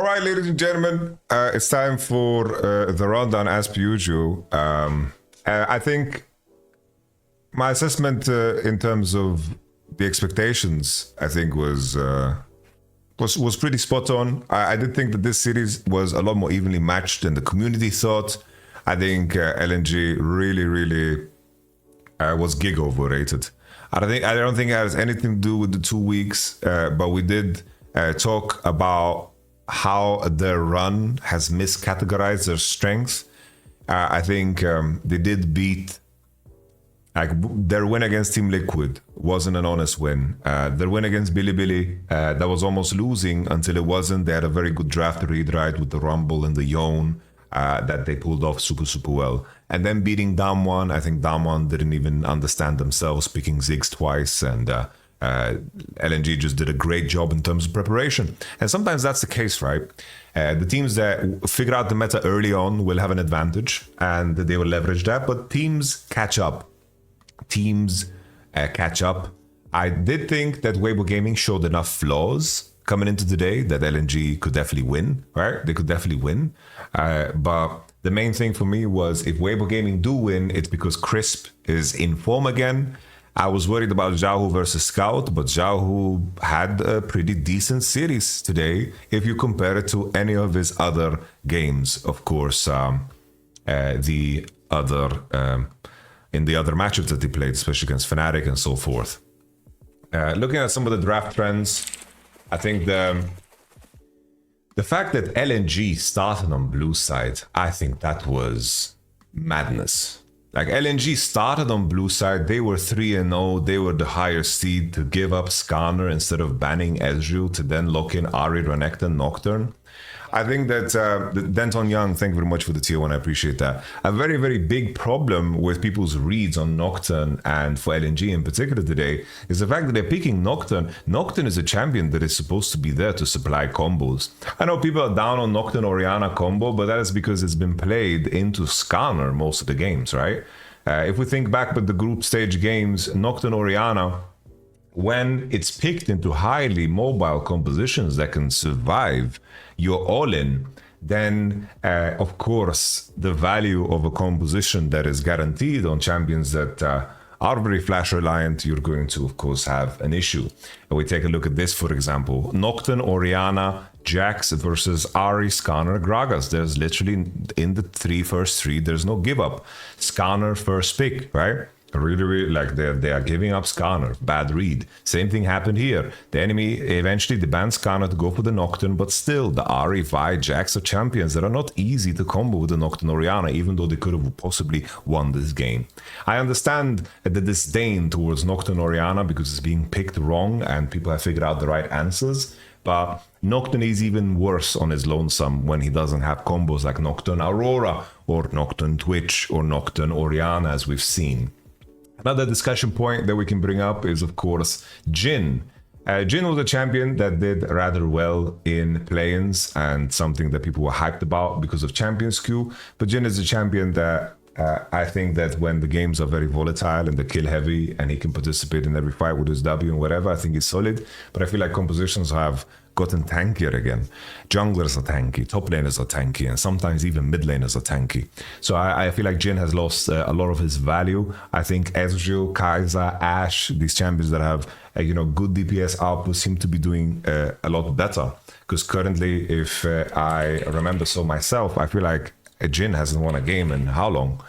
All right, ladies and gentlemen, it's time for the rundown as per usual. I think my assessment in terms of the expectations, I think was pretty spot on. I did think that this series was a lot more evenly matched than the community thought. I think LNG really was gig overrated. I don't think it has anything to do with the 2 weeks, but we did talk about how their run has miscategorized their strengths. I think they did beat, like, their win against Team Liquid wasn't an honest win. Their win against Bilibili, that was almost losing until it wasn't. They had a very good draft read right with the Rumble and the Yone that they pulled off super well. And then beating Damwon, I think Damwon didn't even understand themselves, picking Ziggs twice, and LNG just did a great job in terms of preparation. And sometimes that's the case, right? The teams that figure out the meta early on will have an advantage and they will leverage that, but teams catch up. I did think that Weibo Gaming showed enough flaws coming into today that LNG could definitely win, right? They could definitely win. But the main thing for me was, if Weibo Gaming do win, it's because Crisp is in form again. I was worried about Xiaohu versus Scout, but Xiaohu had a pretty decent series today if you compare it to any of his other games. Of course, in the other matchups that he played, especially against Fnatic and so forth. Looking at some of the draft trends, I think the fact that LNG started on blue side, I think that was madness. Like, LNG started on blue side, they were 3-0, they were the higher seed. To give up Scanner instead of banning Ezreal to then lock in Ahri, Renekton, Nocturne. I think that Denton Young, thank you very much for the tier 1, I appreciate that. A very big problem with people's reads on Nocturne, and for LNG in particular today, is the fact that they're picking Nocturne. Nocturne is a champion that is supposed to be there to supply combos. I know people are down on Nocturne Orianna combo, but that is because it's been played into Scanner most of the games, right? If we think back at the group stage games, Nocturne Orianna, when it's picked into highly mobile compositions that can survive your all-in, then of course the value of a composition that is guaranteed on champions that are very flash reliant, you're going to of course have an issue. And we take a look at this, for example, Nocturne, Orianna, Jax versus Ahri, Scanner, Gragas. There's literally, in the first three, there's no give up. Scanner first pick, right? Really like they are giving up Scanner. Bad read. Same thing happened here. The enemy eventually banned Scanner to go for the Nocturne, but still the Ahri, Vi, Jax are champions that are not easy to combo with the Nocturne Orianna, even though they could have possibly won this game. I understand the disdain towards Nocturne Orianna because it's being picked wrong and people have figured out the right answers, but Nocturne is even worse on his lonesome when he doesn't have combos like Nocturne Aurora or Nocturne Twitch or Nocturne Orianna, as we've seen. Another discussion point that we can bring up is, of course, Jhin. Jhin was a champion that did rather well in play-ins and something that people were hyped about because of champion skew. But Jhin is a champion that I think that when the games are very volatile and the kill heavy and he can participate in every fight with his W and whatever, I think he's solid. But I feel like compositions have gotten tankier again. Junglers are tanky, top laners are tanky, and sometimes even mid laners are tanky. So I feel like Jhin has lost a lot of his value. I think Ezreal, Kai'Sa, Ashe, these champions that have good DPS output seem to be doing a lot better. Because currently, if I remember so myself, I feel like Jhin hasn't won a game in how long?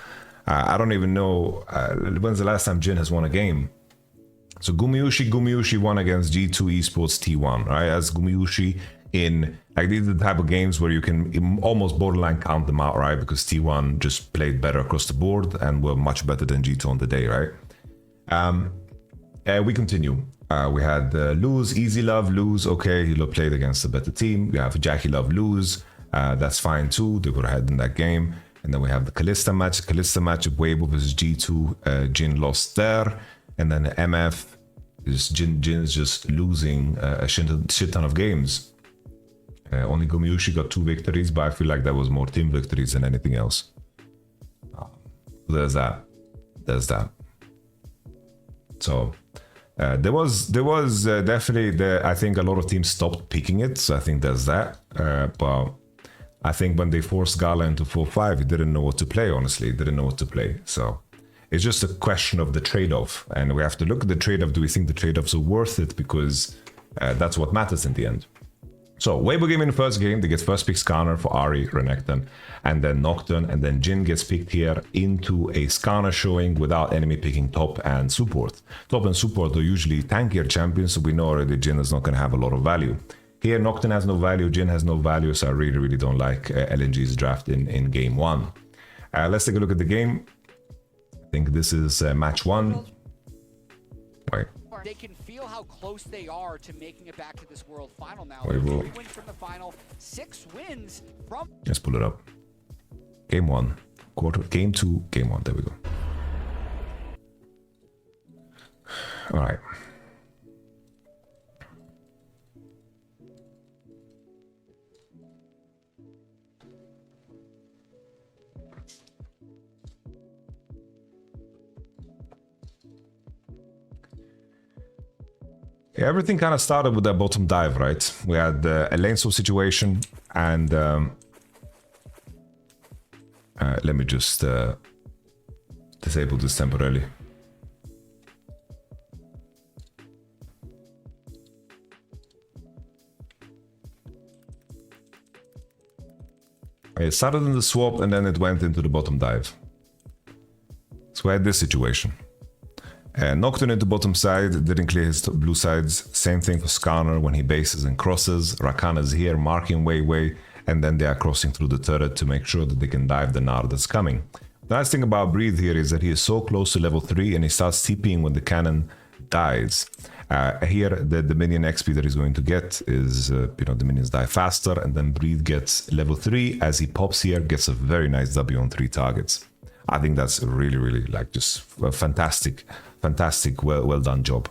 I don't even know when's the last time Jhin has won a game. So Gumayusi won against G2 Esports T1, right? As Gumayusi in, like, these are the type of games where you can almost borderline count them out, right? Because T1 just played better across the board and were much better than G2 on the day, right? We continue. We had Luz, Easy Love, Luz, okay, he played against a better team. We have Jackie Love, Luz, that's fine too. They were ahead in that game. And then we have the Kalista match of Weibo versus G2. Jhin lost there. And then MF, Jhin is just losing a shit ton of games. Only Gumayusi got 2 victories, but I feel like that was more team victories than anything else. There's that. So There was definitely I think a lot of teams stopped picking it, so I think there's that. But I think when they forced Gala into 4-5, he didn't know what to play. Honestly, he didn't know what to play. So it's just a question of the trade-off, and we have to look at the trade-off. Do we think the trade-offs are worth it? Because that's what matters in the end. So Weibo Gaming in the first game, they get first pick Skarner for Ahri, Renekton, and then Nocturne, and then Jhin gets picked here into a Skarner showing without enemy picking top and support. Top and support are usually tankier champions, so we know already Jhin is not going to have a lot of value. Here Nocturne has no value, Jhin has no value, so I really don't like LNG's draft in game 1. Let's take a look at the game. I think this is match 1. Wait. They can feel how close they are to making it back to this world final now. Weibo. 3 wins from the final, 6 wins from... Let's pull it up. Game 1. Game 2, game 1. There we go. All right. Yeah, everything kind of started with that bottom dive, right? We had a lane swap situation, and let me just disable this temporarily. It started in the swap, and then it went into the bottom dive. So we had this situation. Nocturne into bottom side, didn't clear his blue sides. Same thing for Skarner when he bases and crosses. Rakan is here marking way, and then they are crossing through the turret to make sure that they can dive the Nard that's coming. The nice thing about Breathe here is that he is so close to level 3 and he starts TPing when the cannon dies. Here, the minion XP that he's going to get is, the minions die faster, and then Breathe gets level 3 as he pops here, gets a very nice W on 3 targets. I think that's really like just a fantastic, well done job.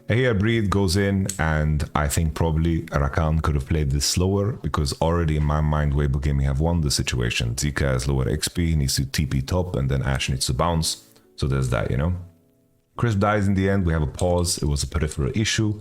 Here Breathe goes in, and I think probably Rakan could have played this slower, because already in my mind Weibo Gaming have won the situation. Zika has lower XP, he needs to TP top, and then Ashe needs to bounce. So there's that, Crisp dies in the end, we have a pause, it was a peripheral issue.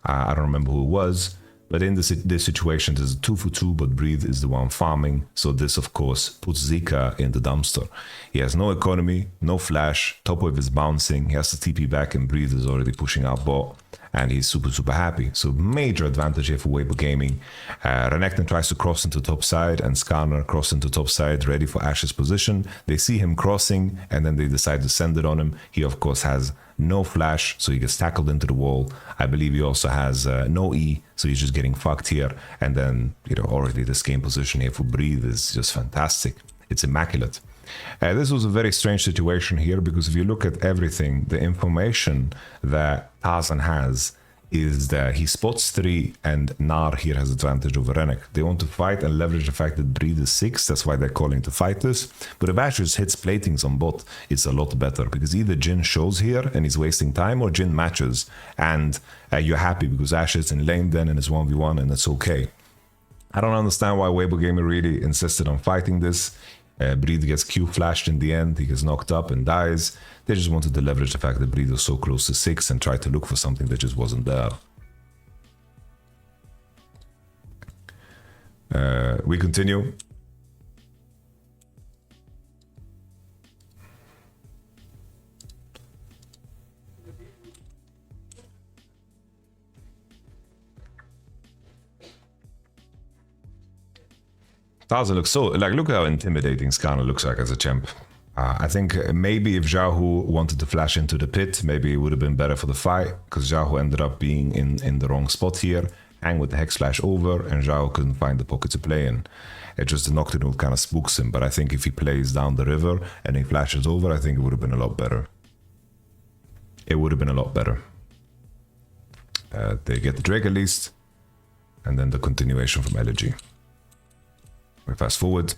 I don't remember who it was. But in this situation, there's a 2-for-2, but Breathe is the one farming. So this, of course, puts Zika in the dumpster. He has no economy, no flash, top wave is bouncing, he has to TP back, and Breathe is already pushing out bot. And he's super happy. So major advantage here for Weibo Gaming. Renekton tries to cross into top side, and Skarner cross into top side, ready for Ashe's position. They see him crossing, and then they decide to send it on him. He, of course, has no flash, so he gets tackled into the wall. I believe he also has no E, so he's just getting fucked here. And then, already this game position here for Breathe is just fantastic. It's immaculate. This was a very strange situation here, because if you look at everything, the information that Tarzan has is that he spots 3 and Nar here has advantage over Renek. They want to fight and leverage the fact that Breathe is 6, that's why they're calling to fight this. But if Ashe just hits platings on bot, it's a lot better, because either Jhin shows here and he's wasting time, or Jhin matches and you're happy because Ashe is in lane then and it's 1v1 and it's okay. I don't understand why Weibo Gaming really insisted on fighting this. Breathe gets Q flashed in the end, he gets knocked up and dies. They just wanted to leverage the fact that Breathe was so close to 6 and try to look for something that just wasn't there. We continue. Taza looks so, look how intimidating Skarner looks like as a champ. I think maybe if Xiaohu wanted to flash into the pit, maybe it would have been better for the fight, because Xiaohu ended up being in the wrong spot here, hang with the Hex Flash over, and Xiaohu couldn't find the pocket to play in. It just, the Nocturne kind of spooks him, but I think if he plays down the river and he flashes over, I think it would have been a lot better. It would have been a lot better. They get the Drake at least, and then the continuation from LNG. We fast forward.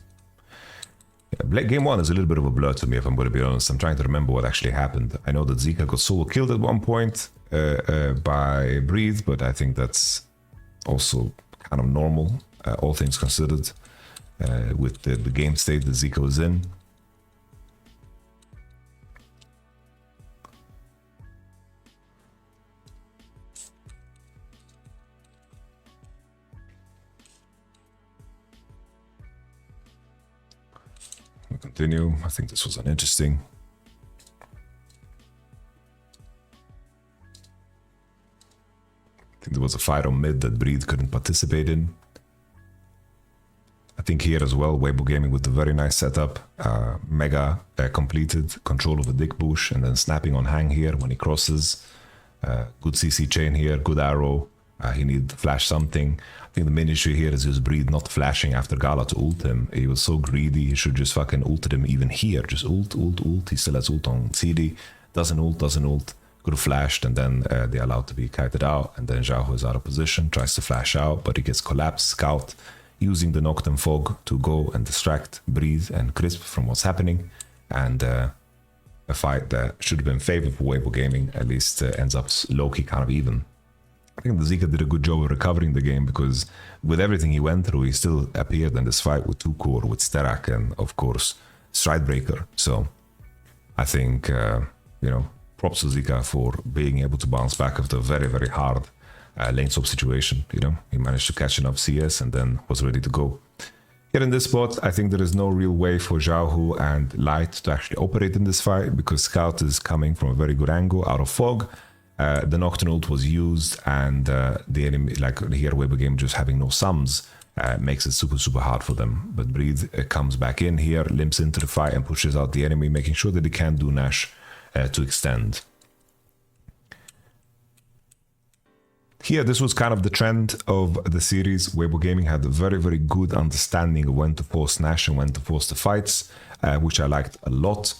Yeah, game 1 is a little bit of a blur to me, if I'm going to be honest. I'm trying to remember what actually happened. I know that Zika got solo killed at one point by Breathe, but I think that's also kind of normal, all things considered, with the game state that Zika was in. continue. I think this was uninteresting. I think there was a fight on mid that Breed couldn't participate in. I think here as well, Weibo Gaming with a very nice setup. Mega completed, control of the Dick Bush, and then snapping on Hang here when he crosses. Good CC chain here, good arrow. He need to flash something. I think the main issue here is just Breed not flashing after Gala to ult him. He was so greedy, he should just fucking ulted him even here. Just ult. He still has ult on CD. Doesn't ult. Could have flashed, and then they're allowed to be kited out. And then Xiaohu is out of position, tries to flash out, but he gets collapsed. Scout using the Nocturne Fog to go and distract Breed and Crisp from what's happening. And a fight that should have been favored for Weibo Gaming at least ends up low-key kind of even. I think the Zika did a good job of recovering the game, because with everything he went through, he still appeared in this fight with 2-core, with Sterak, and of course Stridebreaker. So I think, props to Zika for being able to bounce back after a very, very hard lane swap situation. He managed to catch enough CS and then was ready to go. Here in this spot, I think there is no real way for Xiaohu and Light to actually operate in this fight, because Scout is coming from a very good angle out of Fog. The Nocturne ult was used, and the enemy, like here, Weibo Game just having no sums, makes it super, super hard for them. But Breed comes back in here, limps into the fight and pushes out the enemy, making sure that he can do Nash to extend. Here, this was kind of the trend of the series. Weibo Gaming had a very, very good understanding of when to force Nash and when to force the fights, which I liked a lot.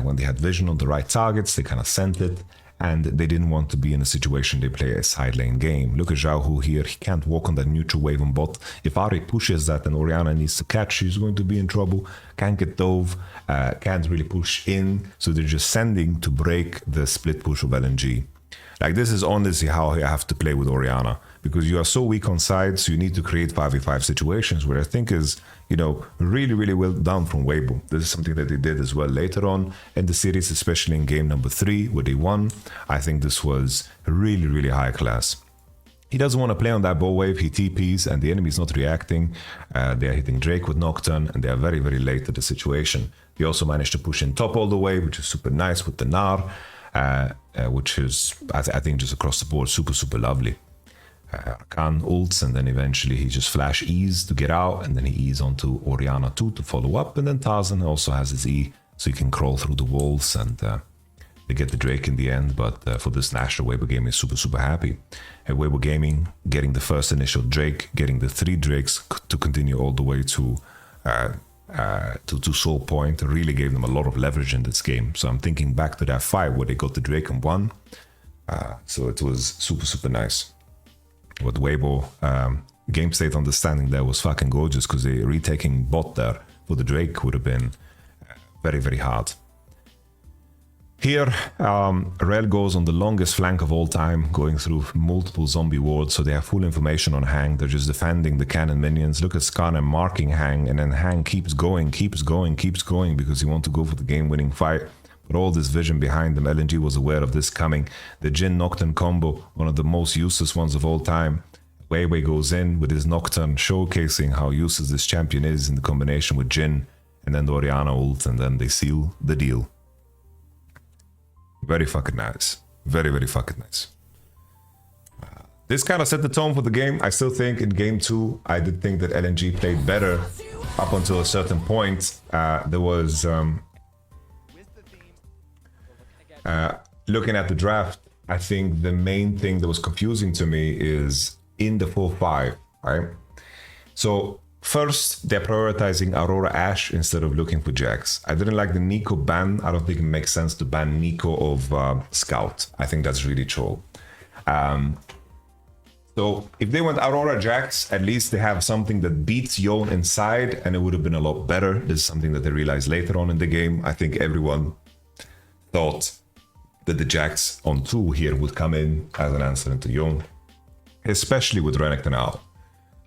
When they had vision on the right targets, they kind of sent it, and they didn't want to be in a situation they play a side lane game. Look at Xiaohu here, he can't walk on that neutral wave on bot. If Ari pushes that and Orianna needs to catch, she's going to be in trouble. Can't get dove, can't really push in, so they're just sending to break the split push of LNG. Like, this is honestly how I have to play with Orianna, because you are so weak on side, so you need to create 5v5 situations, where I think is, really, really well done from Weibo. This is something that they did as well later on in the series, especially in game number 3, where they won. I think this was really, really high class. He doesn't want to play on that bow wave, he TPs, and the enemy is not reacting. They are hitting Drake with Nocturne, and they are very, very late to the situation. He also managed to push in top all the way, which is super nice with the Gnar. Which is, I think, just across the board, super, super lovely. Khan ults, and then eventually he just flash E's to get out, and then he E's onto Orianna too to follow up, and then Tarzan also has his E, so he can crawl through the walls, and they get the Drake in the end. But for this Nash, Weibo Gaming is super, super happy. Weibo Gaming getting the first initial Drake, getting the 3 Drakes to continue all the way to Soul Point, really gave them a lot of leverage in this game. So I'm thinking back to that fight where they got the Drake and won. So it was super, super nice. With Weibo, game state understanding there was fucking gorgeous, because they retaking bot there for the Drake would have been very, very hard. Here, Rel goes on the longest flank of all time, going through multiple zombie wards, so they have full information on Hang. They're just defending the cannon minions. Look at Skarner marking Hang, and then Hang keeps going, because he wants to go for the game-winning fight. But all this vision behind them, LNG was aware of this coming. The Jhin Nocturne combo, one of the most useless ones of all time. Weiwei goes in with his Nocturne, showcasing how useless this champion is in the combination with Jhin, and then the Orianna ult, and then they seal the deal. Very fucking nice. Very, very fucking nice. This kind of set the tone for the game. I still think in game 2, I did think that LNG played better up until a certain point. There was... looking at the draft, I think the main thing that was confusing to me is in the 4-5, right? So first, they're prioritizing Aurora Ashe instead of looking for Jax. I didn't like the Nico ban. I don't think it makes sense to ban Nico of Scout. I think that's really troll. So if they went Aurora Jax, at least they have something that beats Yone inside, and it would have been a lot better. This is something that they realized later on in the game. I think everyone thought that the Jax on 2 here would come in as an answer into Yone, especially with Renekton out.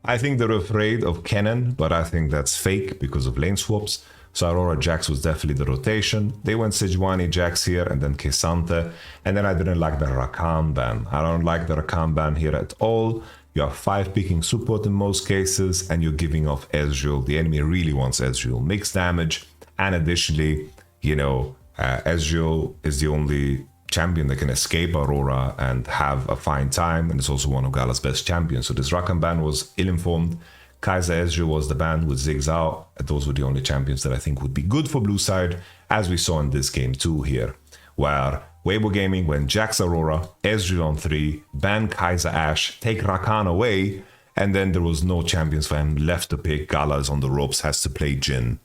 I think they're afraid of Cannon, but I think that's fake because of lane swaps. So Aurora Jax was definitely the rotation. They went Sejuani Jax here, and then Kesante. And then I didn't like the Rakan ban. I don't like the Rakan ban here at all. You are 5 picking support in most cases, and you're giving off Ezreal. The enemy really wants Ezreal. Mixed damage, And additionally, you know, Ezreal is the only champion that can escape Aurora and have a fine time, and it's also one of Gala's best champions. So this Rakan ban was ill-informed. Kaiser Ezreal was the ban with Ziggs out. Those were the only champions that I think would be good for blue side, as we saw in this game too here, where Weibo Gaming went Jax Aurora, Ezreal on 3, ban Kaiser Ashe, take Rakan away, and then there was no champions for him left to pick. Gala is on the ropes, has to play Jhin.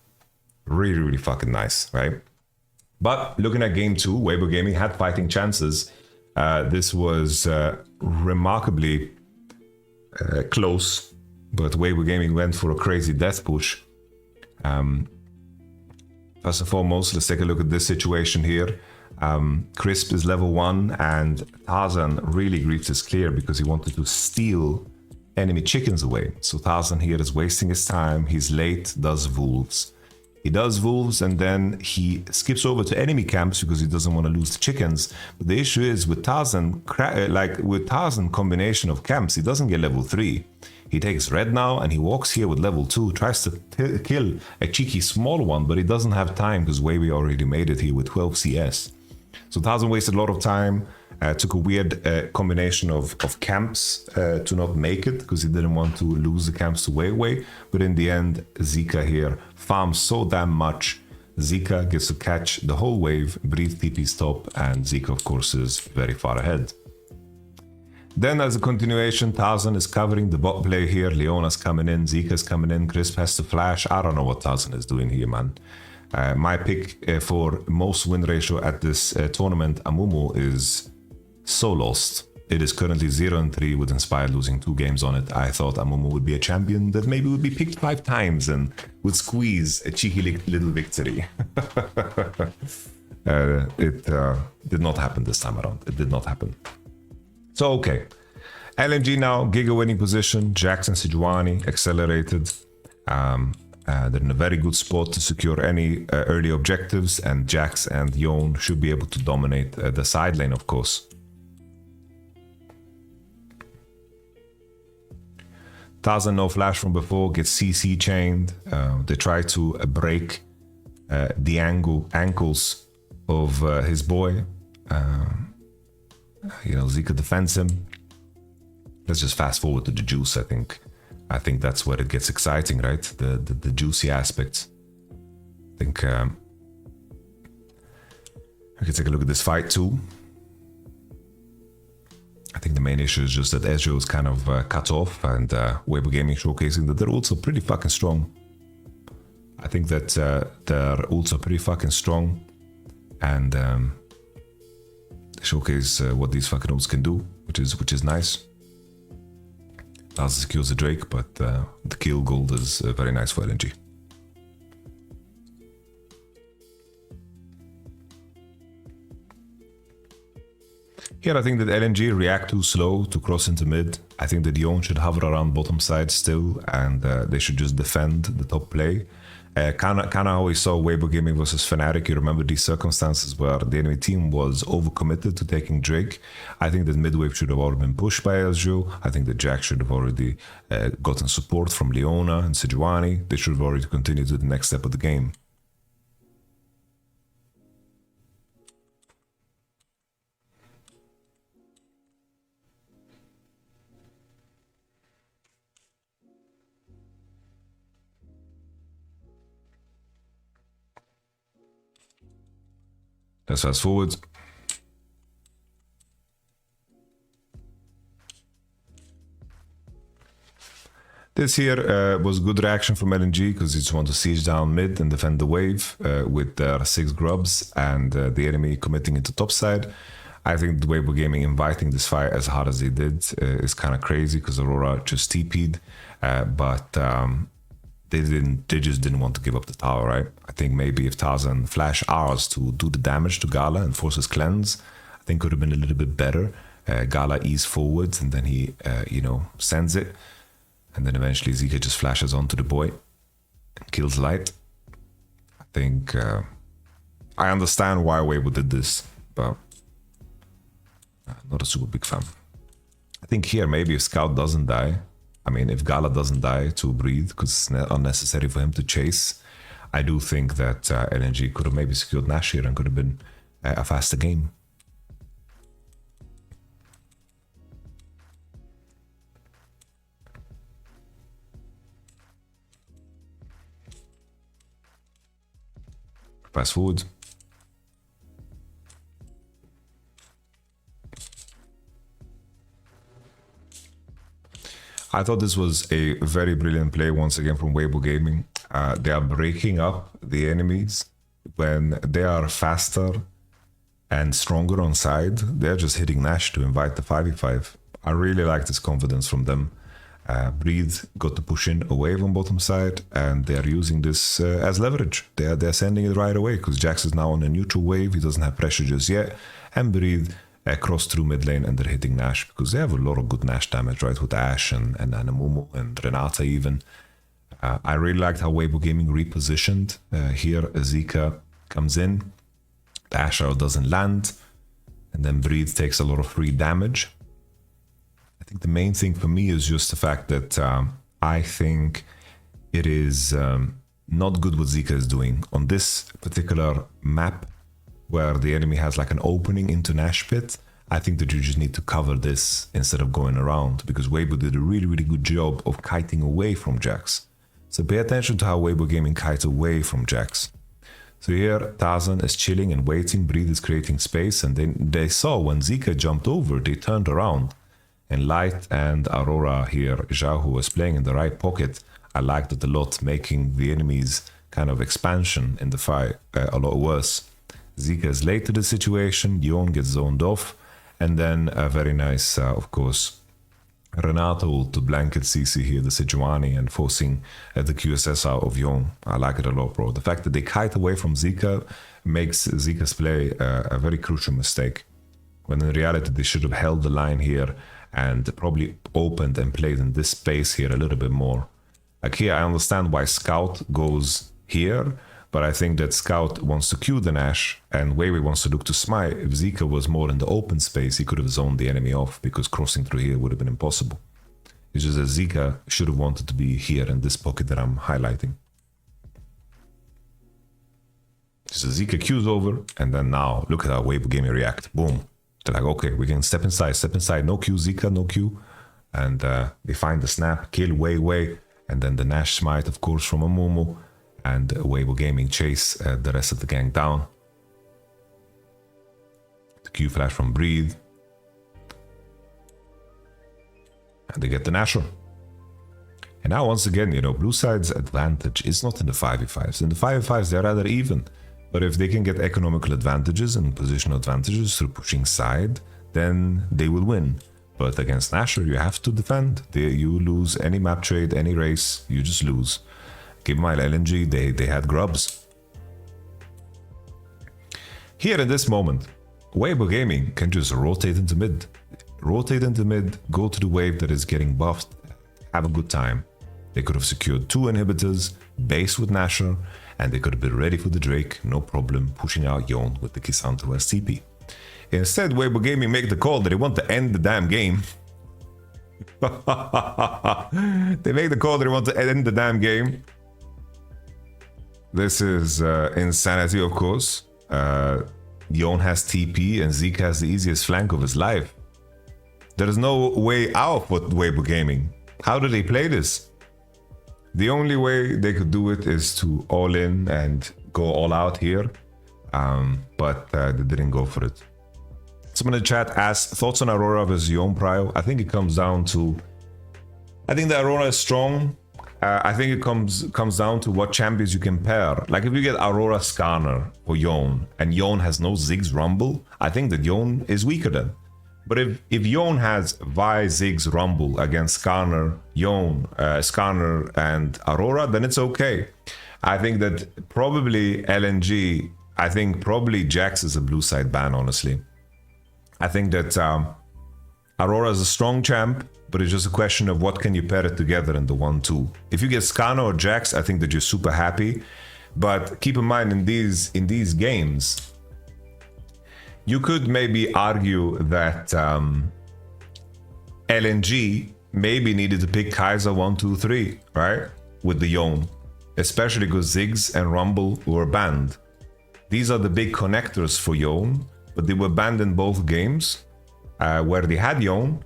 Really, really fucking nice, right? But looking at game 2, Weibo Gaming had fighting chances. This was remarkably close, but Weibo Gaming went for a crazy death push. First and foremost, let's take a look at this situation here. Crisp is level 1 and Tarzan really griefed his clear because he wanted to steal enemy chickens away. So Tarzan here is wasting his time. He's late, does wolves. He does wolves and then he skips over to enemy camps because he doesn't want to lose the chickens. But the issue is with Tarzan, combination of camps, he doesn't get level 3. He takes red now and he walks here with level 2, tries to kill a cheeky small one, but he doesn't have time because Weibo already made it here with 12 CS. So Tarzan wasted a lot of time, took a weird combination of camps to not make it because he didn't want to lose the camps to Weibo. But in the end, Zika here farms so damn much. Zika gets to catch the whole wave, breathe TP stop, and Zika of course is very far ahead. Then as a continuation, Tarzan is covering the bot play here. Leona's coming in, Zika's coming in, Crisp has to flash. I don't know what Tarzan is doing here, man. My pick for most win ratio at this tournament, Amumu, is so lost. It is currently 0-3 with Inspired losing 2 games on it. I thought Amumu would be a champion that maybe would be picked 5 times and would squeeze a cheeky little victory. It did not happen this time around. It did not happen. So, okay. LNG now, Giga winning position. Jax and Sejuani accelerated. They're in a very good spot to secure any early objectives, and Jax and Yone should be able to dominate the side lane, of course. Tarzan, no flash from before, gets CC chained. They try to break the ankles of his boy. Zika defends him. Let's just fast forward to the juice, I think. I think that's where it gets exciting, right? The juicy aspects. I think we can take a look at this fight too. I think the main issue is just that Ezreal is kind of cut off, and Weibo Gaming showcasing that they're also pretty fucking strong. I think that they're also pretty fucking strong, and showcase what these fucking ults can do, which is nice. Tarzan secures the Drake, but the kill gold is very nice for LNG. Here I think that LNG react too slow to cross into mid. I think that Yone should hover around bottom side still, and they should just defend the top play. Kinda how we saw Weibo Gaming versus Fnatic. You remember these circumstances where the enemy team was overcommitted to taking Drake. I think that mid wave should have already been pushed by Ezreal. I think that Jack should have already gotten support from Leona and Sejuani. They should have already continued to the next step of the game. Let's fast forward. This here was good reaction from LNG because he just want to siege down mid and defend the wave with their 6 grubs and the enemy committing into top side. I think the Weibo Gaming inviting this fight as hard as they did is kind of crazy because Aurora just TP'd, but they just didn't want to give up the tower, right? I think maybe if Tarzan flash ours to do the damage to Gala and force his cleanse, I think could have been a little bit better. Gala ease forwards and then he, sends it. And then eventually Zika just flashes onto the boy and kills Light. I think I understand why Weibo did this, but not a super big fan. I think here maybe if Scout doesn't die, I mean, if Gala doesn't die to breathe, because it's unnecessary for him to chase, I do think that LNG could have maybe secured Nash here and could have been a faster game. Fast forward. I thought this was a very brilliant play once again from Weibo Gaming. They are breaking up the enemies when they are faster and stronger on side. They're just hitting Nash to invite the 5v5. I really like this confidence from them. Breathe got to push in a wave on bottom side, and they are using this as leverage. They're sending it right away because Jax is now on a neutral wave. He doesn't have pressure just yet, and Breathe cross through mid lane, and they're hitting Nash because they have a lot of good Nash damage, right, with Ashe and Mumu and Renata even. I really liked how Weibo Gaming repositioned. Here Zika comes in, the Ashe arrow doesn't land, and then Breathe takes a lot of free damage. I think the main thing for me is just the fact that I think it is not good what Zika is doing on this particular map, where the enemy has like an opening into Nash pit. I think that you just need to cover this instead of going around, because Weibo did a really, really good job of kiting away from Jax. So pay attention to how Weibo Gaming kites away from Jax. So here Tarzan is chilling and waiting, Breathe is creating space, and then they saw when Zika jumped over, they turned around. And Light and Aurora here, Zhao, who was playing in the right pocket, I liked it a lot, making the enemy's kind of expansion in the fight a lot worse. Zika is late to the situation, Yon gets zoned off, and then a very nice, of course, Renato to blanket CC here, the Sejuani, and forcing the QSS out of Yon. I like it a lot, bro. The fact that they kite away from Zika makes Zika's play a very crucial mistake, when in reality they should have held the line here and probably opened and played in this space here a little bit more. Like here, I understand why Scout goes here, but I think that Scout wants to Q the Nash and Weiwei wants to look to smite. If Zika was more in the open space, he could have zoned the enemy off, because crossing through here would have been impossible. It's just that Zika should have wanted to be here in this pocket that I'm highlighting. So Zika Q's over, and then now look at how Weibo Gaming react. Boom. They're like, okay, we can step inside, no Q, Zika, no Q. And they find the snap, kill Weiwei, and then the Nash smite, of course, from a Momo. And Weibo Gaming chase the rest of the gang down. The Q flash from Breathe. And they get the Nashor. And now once again, you know, blue side's advantage is not in the 5v5s. In the 5v5s, they're rather even. But if they can get economical advantages and positional advantages through pushing side, then they will win. But against Nashor, you have to defend. You lose any map trade, any race, you just lose. Give my LNG, they had grubs. Here in this moment, Weibo Gaming can just rotate into mid. Rotate into mid, go to the wave that is getting buffed, have a good time. They could have secured 2 inhibitors, base with Nashor, and they could have been ready for the Drake, no problem, pushing out Yon with the Kisanto as TP. Instead, Weibo Gaming make the call that they want to end the damn game. They make the call that they want to end the damn game. This is insanity, of course. Yon has TP and Zeke has the easiest flank of his life. There is no way out for Weibo Gaming. How do they play this? The only way they could do it is to all in and go all out here. But they didn't go for it. Someone in the chat asked, thoughts on Aurora versus Yon Prio? I think it comes down to... I think the Aurora is strong. I think it comes down to what champions you can pair. Like if you get Aurora Skarner for Yon, and Yon has no Ziggs Rumble, I think that Yon is weaker then. But if Yon has Vi Ziggs Rumble against Skarner, Yon, Skarner and Aurora, then it's okay. I think that probably LNG, I think probably Jax is a blue side ban, honestly. I think that Aurora is a strong champ, but it's just a question of what can you pair it together in the 1-2. If you get Skarner or Jax, I think that you're super happy. But keep in mind, in these games, you could maybe argue that LNG maybe needed to pick Kaiser 1, 2, 3, right? With the Yon. especially because Ziggs and Rumble were banned. These are the big connectors for Yone, but they were banned in both games where they had Yone,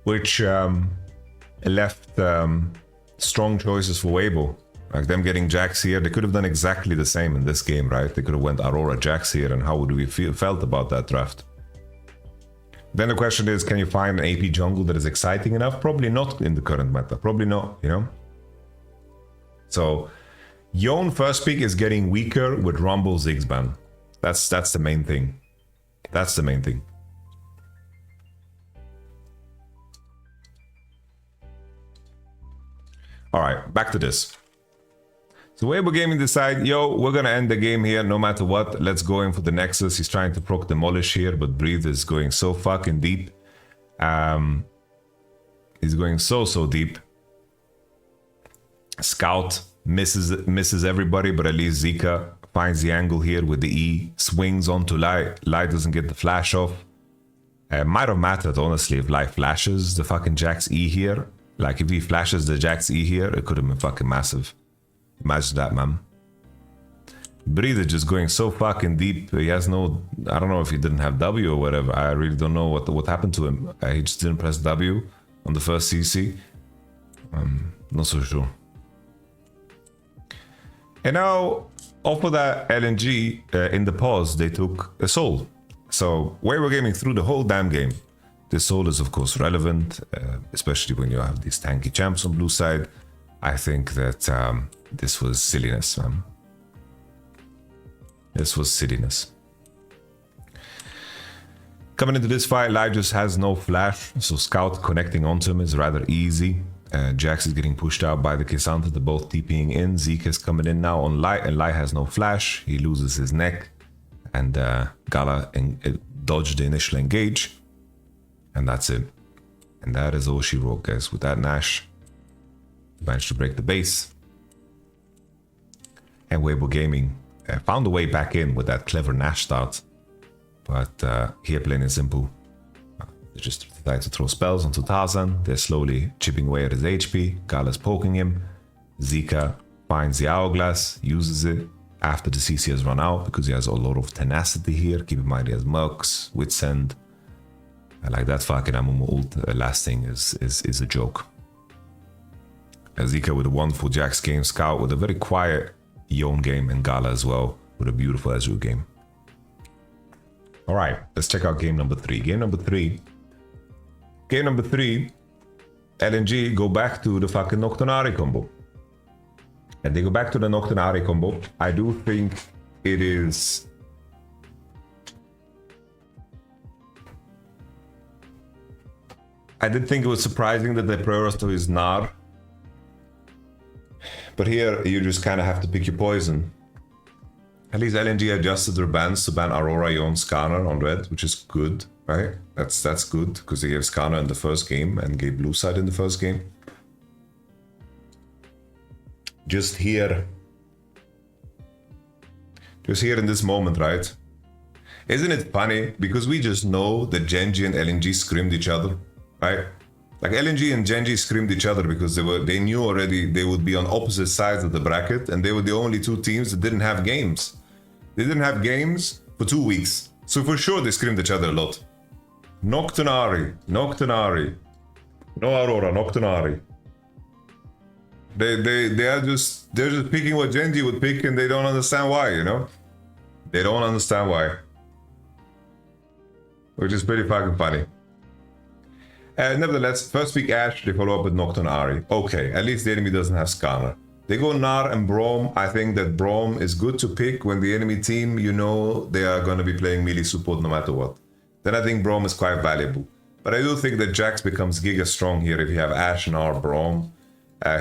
which left strong choices for Weibo. Like them getting Jax here, they could have done exactly the same in this game, right? They could have went Aurora Jax here, and how would we felt about that draft? Then the question is, can you find an AP jungle that is exciting enough? Probably not in the current meta. Probably not, you know? So, Yone first pick is getting weaker with Rumble Ziggs ban. That's the main thing. That's the main thing. Alright, back to this. So Weibo Gaming decide, yo, we're gonna end the game here no matter what. Let's go in for the Nexus. He's trying to proc Demolish here, but Breathe is going so fucking deep. He's going so deep. Scout misses everybody, but at least Zika finds the angle here with the E, swings onto Lai. Lai doesn't get the flash off. Might have mattered, honestly, if Lai flashes the fucking Jax E here. Like, if he flashes the Jax E here, it could have been fucking massive. Imagine that, man. Breathe is just going so fucking deep. He has no... I don't know if he didn't have W or whatever. I really don't know what happened to him. He just didn't press W on the first CC. Not so sure. And now, off of that LNG, in the pause, they took a soul. So, Weibo Gaming through the whole damn game. The soul is, of course, relevant, especially when you have these tanky champs on blue side. I think that this was silliness, man. This was silliness. Coming into this fight, Lai just has no flash, so Scout connecting onto him is rather easy. Jax is getting pushed out by the K'Sante, they're both TPing in. Zeke is coming in now on Lai, and Lai has no flash. He loses his neck, and Gala dodged the initial engage. And that's it. And that is all she wrote, guys. With that Nash, managed to break the base. And Weibo Gaming found a way back in with that clever Nash start. But here, plain and simple, they just decided to throw spells onto Tarzan. They're slowly chipping away at his HP. Gala's poking him. Zika finds the hourglass, uses it after the CC has run out because he has a lot of tenacity here. Keep in mind he has Mercs, Witsend. Like that fucking Amumu ult lasting is a joke. Zika with a wonderful Jax game, Scout with a very quiet Yone game, and Gala as well with a beautiful Azure game. Alright, let's check out game number 3. Game number 3, LNG go back to the fucking Noctonari combo. And they go back to the Noctonari combo. I do think it is... I did think it was surprising that they prioritized Gnar. But here, you just kind of have to pick your poison. At least LNG adjusted their bans to ban Aurora, Yone, Skarner on red, which is good, right? That's good, because they gave Skarner in the first game and gave blue side in the first game. Just here in this moment, right? Isn't it funny? Because we just know that Genji and LNG screamed each other. Right? Like LNG and Genji screamed each other because they knew already they would be on opposite sides of the bracket, and they were the only two teams that didn't have games. They didn't have games for 2 weeks. So for sure they screamed each other a lot. Noctonari. No Aurora, Noctonari. They're just picking what Genji would pick, and they don't understand why, you know? They don't understand why. Which is pretty fucking funny. Nevertheless, first pick Ashe, they follow up with Nocturne Ahri. Okay, at least the enemy doesn't have Skarner. They go Gnar and Braum. I think that Braum is good to pick when the enemy team, you know, they are going to be playing melee support no matter what. Then I think Braum is quite valuable. But I do think that Jax becomes giga strong here if you have Ashe, Gnar, Braum.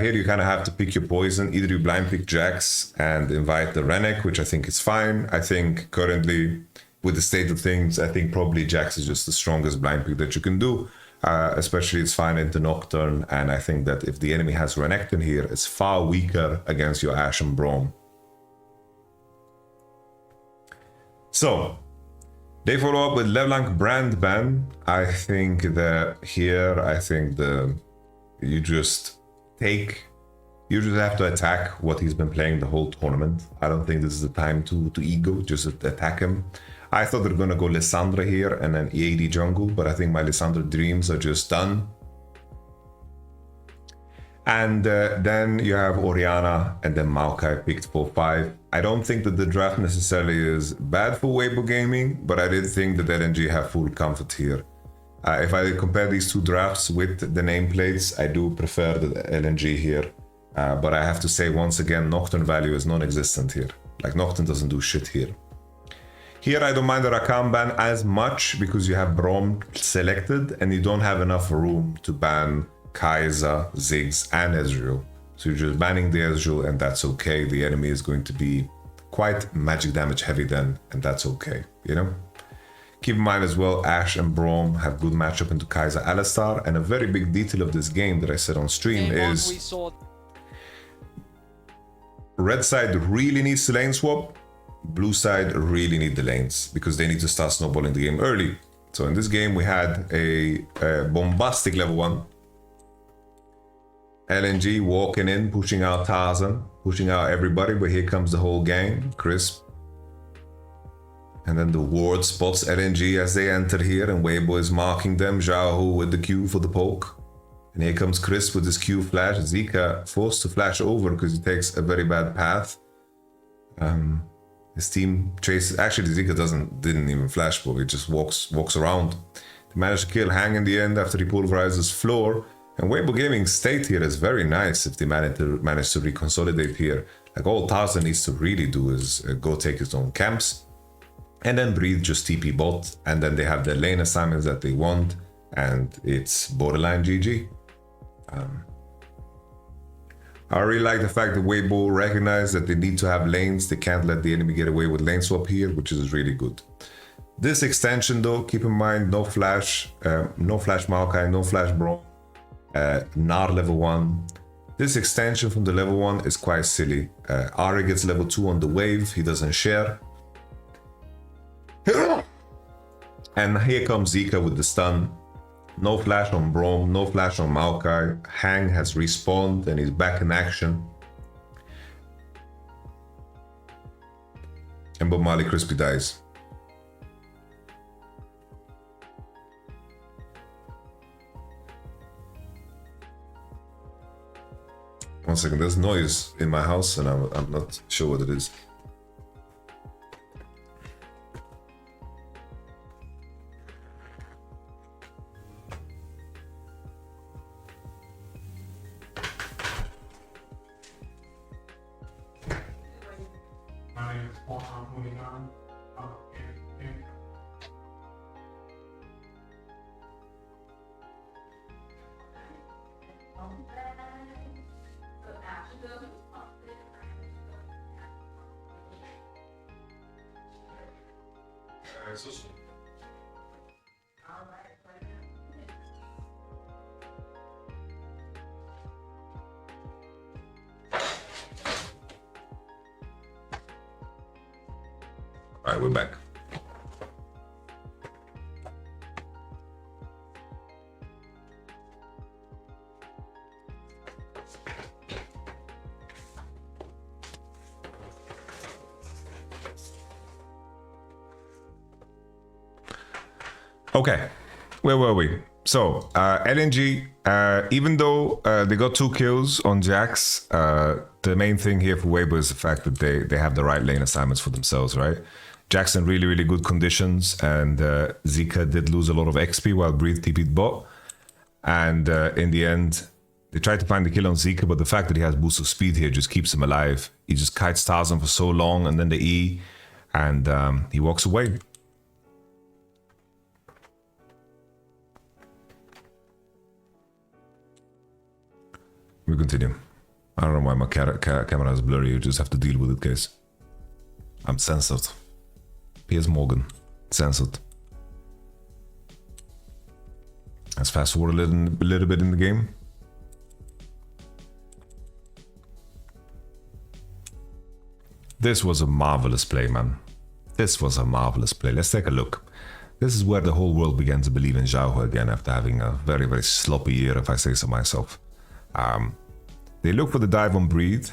Here you kind of have to pick your poison. Either you blind pick Jax and invite the Renekton, which I think is fine. I think currently, with the state of things, I think probably Jax is just the strongest blind pick that you can do. Especially it's fine into Nocturne, and I think that if the enemy has Renekton here, it's far weaker against your Ashe and Braum. So, they follow up with LeBlanc Brand Ban. I think that here, you just take You just have to attack what he's been playing the whole tournament. I don't think this is the time to ego, just attack him. I thought they're gonna go Lissandra here and then EAD jungle, but I think my Lissandra dreams are just done. And then you have Orianna and then Maokai picked 4-5. I don't think that the draft necessarily is bad for Weibo Gaming, but I did think that LNG have full comfort here. If I compare these two drafts with the nameplates, I do prefer the LNG here. But I have to say once again, Nocturne value is non-existent here. Like Nocturne doesn't do shit here. Here I don't mind the Rakan ban as much because you have Braum selected and you don't have enough room to ban Kai'Sa, Ziggs and Ezreal. So you're just banning the Ezreal and that's okay. The enemy is going to be quite magic damage heavy then, and that's okay, you know? Keep in mind as well, Ashe and Braum have good matchup into Kai'Sa Alistar, and a very big detail of this game that I said on stream is red side really needs to lane swap, blue side really need the lanes because they need to start snowballing the game early. So in this game we had a bombastic level 1. LNG walking in, pushing out Tarzan, pushing out everybody, but here comes the whole gang, Crisp. And then the ward spots LNG as they enter here, and Weibo is marking them, Xiaohu with the Q for the poke. And here comes Crisp with his Q flash, Zika forced to flash over because he takes a very bad path. His team chases, actually Zika didn't even flash, but he just walks around. They managed to kill Hang in the end after he pulverizes floor. And Weibo Gaming state here is very nice if they manage to reconsolidate here. Like all Tarzan needs to really do is go take his own camps and then breathe just TP bot, and then they have the lane assignments that they want, and it's borderline GG. I really like the fact that Weibo recognize that they need to have lanes. They can't let the enemy get away with lane swap here, which is really good. This extension though, keep in mind, no flash Maokai, no flash Braum. Gnar level 1. This extension from the level 1 is quite silly. Ari gets level 2 on the wave, he doesn't share. And here comes Zika with the stun. No flash on Braum, no flash on Maokai. Hang has respawned and he's back in action. And Bob Marley Crispy dies. One second, there's noise in my house and I'm not sure what it is. All right, we're back. Okay, where were we? So LNG, even though they got 2 kills on Jax, the main thing here for Weibo is the fact that they have the right lane assignments for themselves, right? Jax in really, really good conditions, and Zika did lose a lot of XP while Breathe TP'd bot. And in the end, they tried to find the kill on Zika, but the fact that he has boost of speed here just keeps him alive. He just kites Tarzan for so long, and then the E, and he walks away. We continue. I don't know why my camera is blurry. You just have to deal with it, guys. I'm censored. Piers Morgan. Censored. Let's fast forward a little bit in the game. This was a marvelous play, man. This was a marvelous play. Let's take a look. This is where the whole world began to believe in Xiaohu again after having a very, very sloppy year, if I say so myself. They look for the dive on Breed.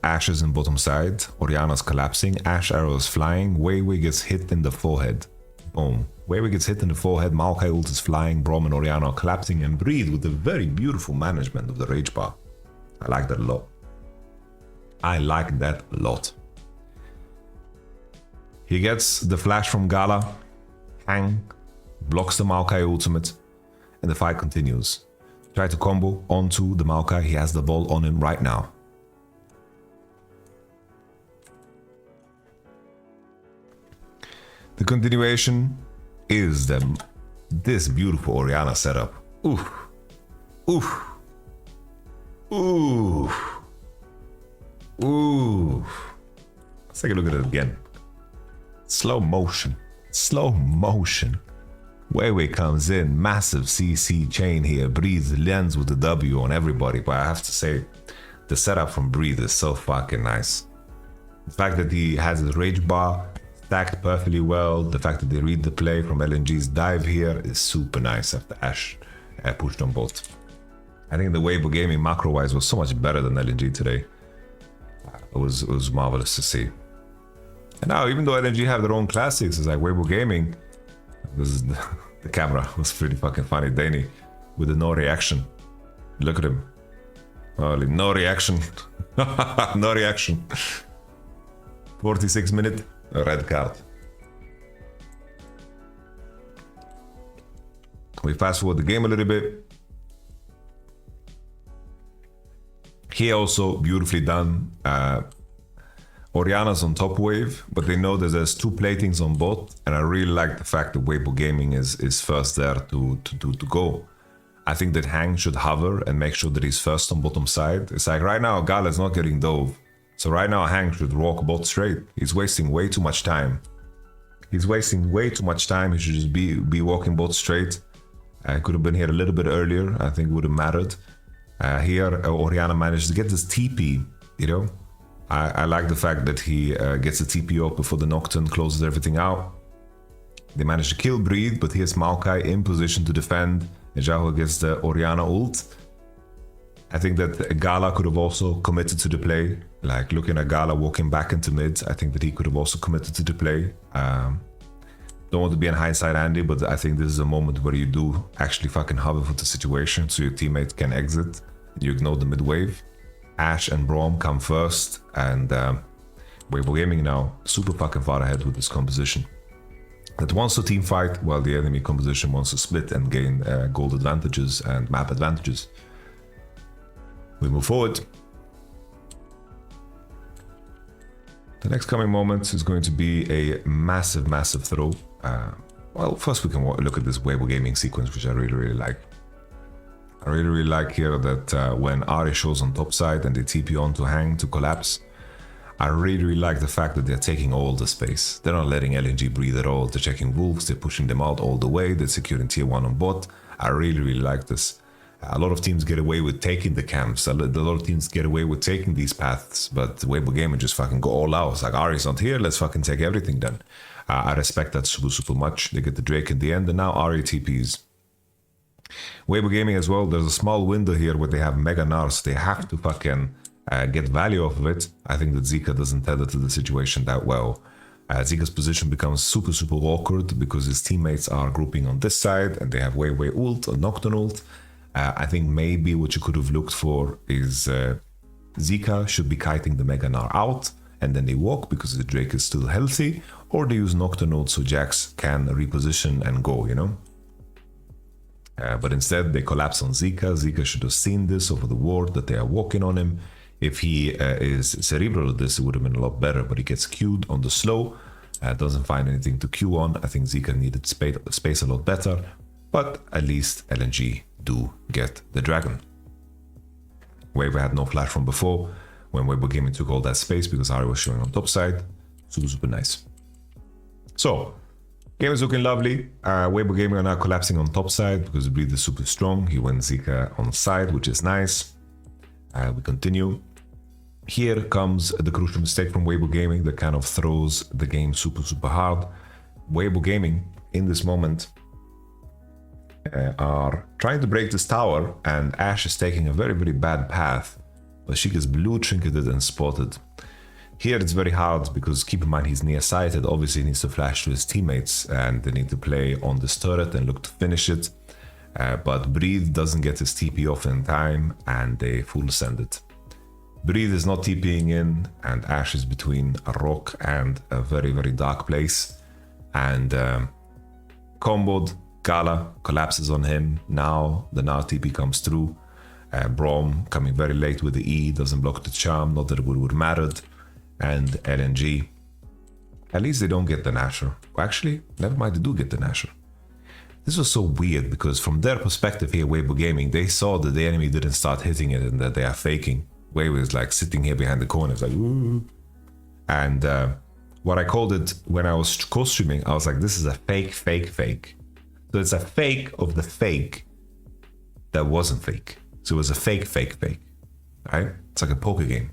Ashe is in bottom side. Orianna's collapsing. Ashe arrow is flying. Weiwei gets hit in the forehead. Boom. Weiwei gets hit in the forehead. Maokai ult is flying. Braum and Orianna are collapsing. And Breed with a very beautiful management of the rage bar. I like that a lot. I like that a lot. He gets the flash from Gala. Hang. Blocks the Maokai ultimate. And the fight continues. Try to combo onto the Maokai. He has the ball on him right now. The continuation is this beautiful Orianna setup. Oof. Oof. Oof. Oof. Let's take a look at it again. Slow motion. Slow motion. Weiwei comes in, massive CC chain here. Breathe lands with the W on everybody, but I have to say, the setup from Breathe is so fucking nice. The fact that he has his rage bar stacked perfectly well, the fact that they read the play from LNG's dive here is super nice after Ashe pushed on both. I think the Weibo gaming macro-wise was so much better than LNG today. It was marvelous to see. And now, even though LNG have their own classics, it's like Weibo gaming. The camera was pretty fucking funny. Danny with the no reaction. Look at him. Holy, no reaction. No reaction. 46 minute red card. We fast forward the game a little bit. Here also beautifully done. Orianna's on top wave, but they know that there's two platings on bot, and I really like the fact that Weibo Gaming is first there to go. I think that Hang should hover and make sure that he's first on bottom side. It's like right now Gala's not getting dove, so right now Hang should walk bot straight. He's wasting way too much time. He's wasting way too much time. He should just be walking bot straight. I could have been here a little bit earlier. I think it would have mattered. Here Orianna managed to get this TP, you know. I like the fact that he gets a TP up before the Nocturne closes everything out. They managed to kill Breed, but here's Maokai in position to defend. Ejaho gets the Orianna ult. I think that Gala could have also committed to the play. Like looking at Gala walking back into mid, I think that he could have also committed to the play. Don't want to be in hindsight Andy, but I think this is a moment where you do actually fucking hover for the situation so your teammate can exit. You ignore the mid wave. Ashe and Braum come first, and Weibo Gaming now super fucking far ahead with this composition. That wants to team fight while the enemy composition wants to split and gain gold advantages and map advantages. We move forward. The next coming moment is going to be a massive, massive throw. Well, first we can look at this Weibo Gaming sequence, which I really like. I really like here that when Ari shows on top side and they TP on to Hang to collapse, I really like the fact that they're taking all the space. They're not letting LNG breathe at all. They're checking wolves, they're pushing them out all the way, they're securing tier 1 on bot. I really like this. A lot of teams get away with taking the camps, a lot of teams get away with taking these paths, but Weibo Gamer just fucking go all out. It's like, Ari's not here, let's fucking take everything then. I respect that super much. They get the Drake in the end, and now Ari TPs. Weibo Gaming as well, there's a small window here where they have Mega Nars. They have to fucking get value off of it. I think that Zika doesn't tether to the situation that well. Zika's position becomes super awkward because his teammates are grouping on this side and they have Weiwei ult or Nocturne ult. I think maybe what you could have looked for is Zika should be kiting the Mega Nar out and then they walk because the Drake is still healthy, or they use Nocturne ult so Jax can reposition and go, you know? But instead they collapse on Zika. Zika should have seen this over the ward that they are walking on him. If he is cerebral at this, it would have been a lot better, but he gets queued on the slow, doesn't find anything to queue on. I think Zika needed space a lot better, but at least LNG do get the dragon. Weibo had no flash from before when Weibo Gaming took all that space because Ari was showing on top side. Super nice. So, game is looking lovely. Weibo Gaming are now collapsing on top side because Breathe is super strong. He wins Zika on side, which is nice. We continue. Here comes the crucial mistake from Weibo Gaming that kind of throws the game super hard. Weibo Gaming, in this moment, are trying to break this tower, and Ashe is taking a very bad path but she gets blue trinketed and spotted. Here it's very hard because keep in mind he's nearsighted. Obviously he needs to flash to his teammates and they need to play on this turret and look to finish it. But Breathe doesn't get his TP off in time and they full send it. Breathe is not TPing in and Ashe is between a rock and a very, very dark place. And comboed, Gala collapses on him. Now the TP comes through. Braum coming very late with the E, doesn't block the charm, not that it would have mattered. And LNG, at least they don't get the Nasher. Actually, never mind, they do get the Nasher. This was so weird because from their perspective here, Weibo Gaming, they saw that the enemy didn't start hitting it and that they are faking. Weibo is like sitting here behind the corner, it's like, ooh. And what I called it when I was co-streaming, I was like, this is a fake. So it's a fake of the fake that wasn't fake. So it was a fake, right? It's like a poker game.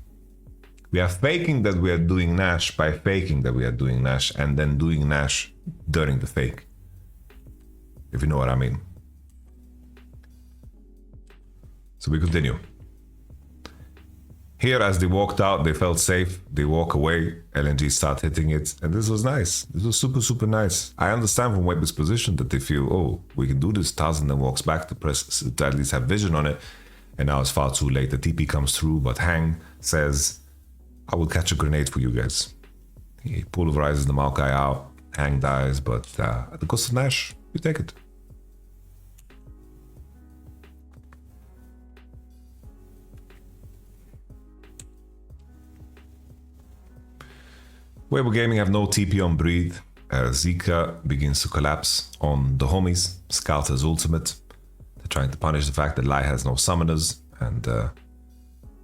We are faking that we are doing Nash by faking that we are doing Nash and then doing Nash during the fake. If you know what I mean. So we continue. Here, as they walked out, they felt safe. They walk away. LNG start hitting it. And this was nice. This was super, super nice. I understand from Weibo's position that they feel, oh, we can do this. Tarzan then walks back to press, to at least have vision on it. And now it's far too late. The TP comes through, but Hang says, I will catch a grenade for you guys. He pulverizes the Maokai out. Hang dies, but at the cost of Nash, you take it. Weibo Gaming have no TP on Breathe. Zika begins to collapse on the homies. Scout has ultimate. They're trying to punish the fact that Lai has no summoners, and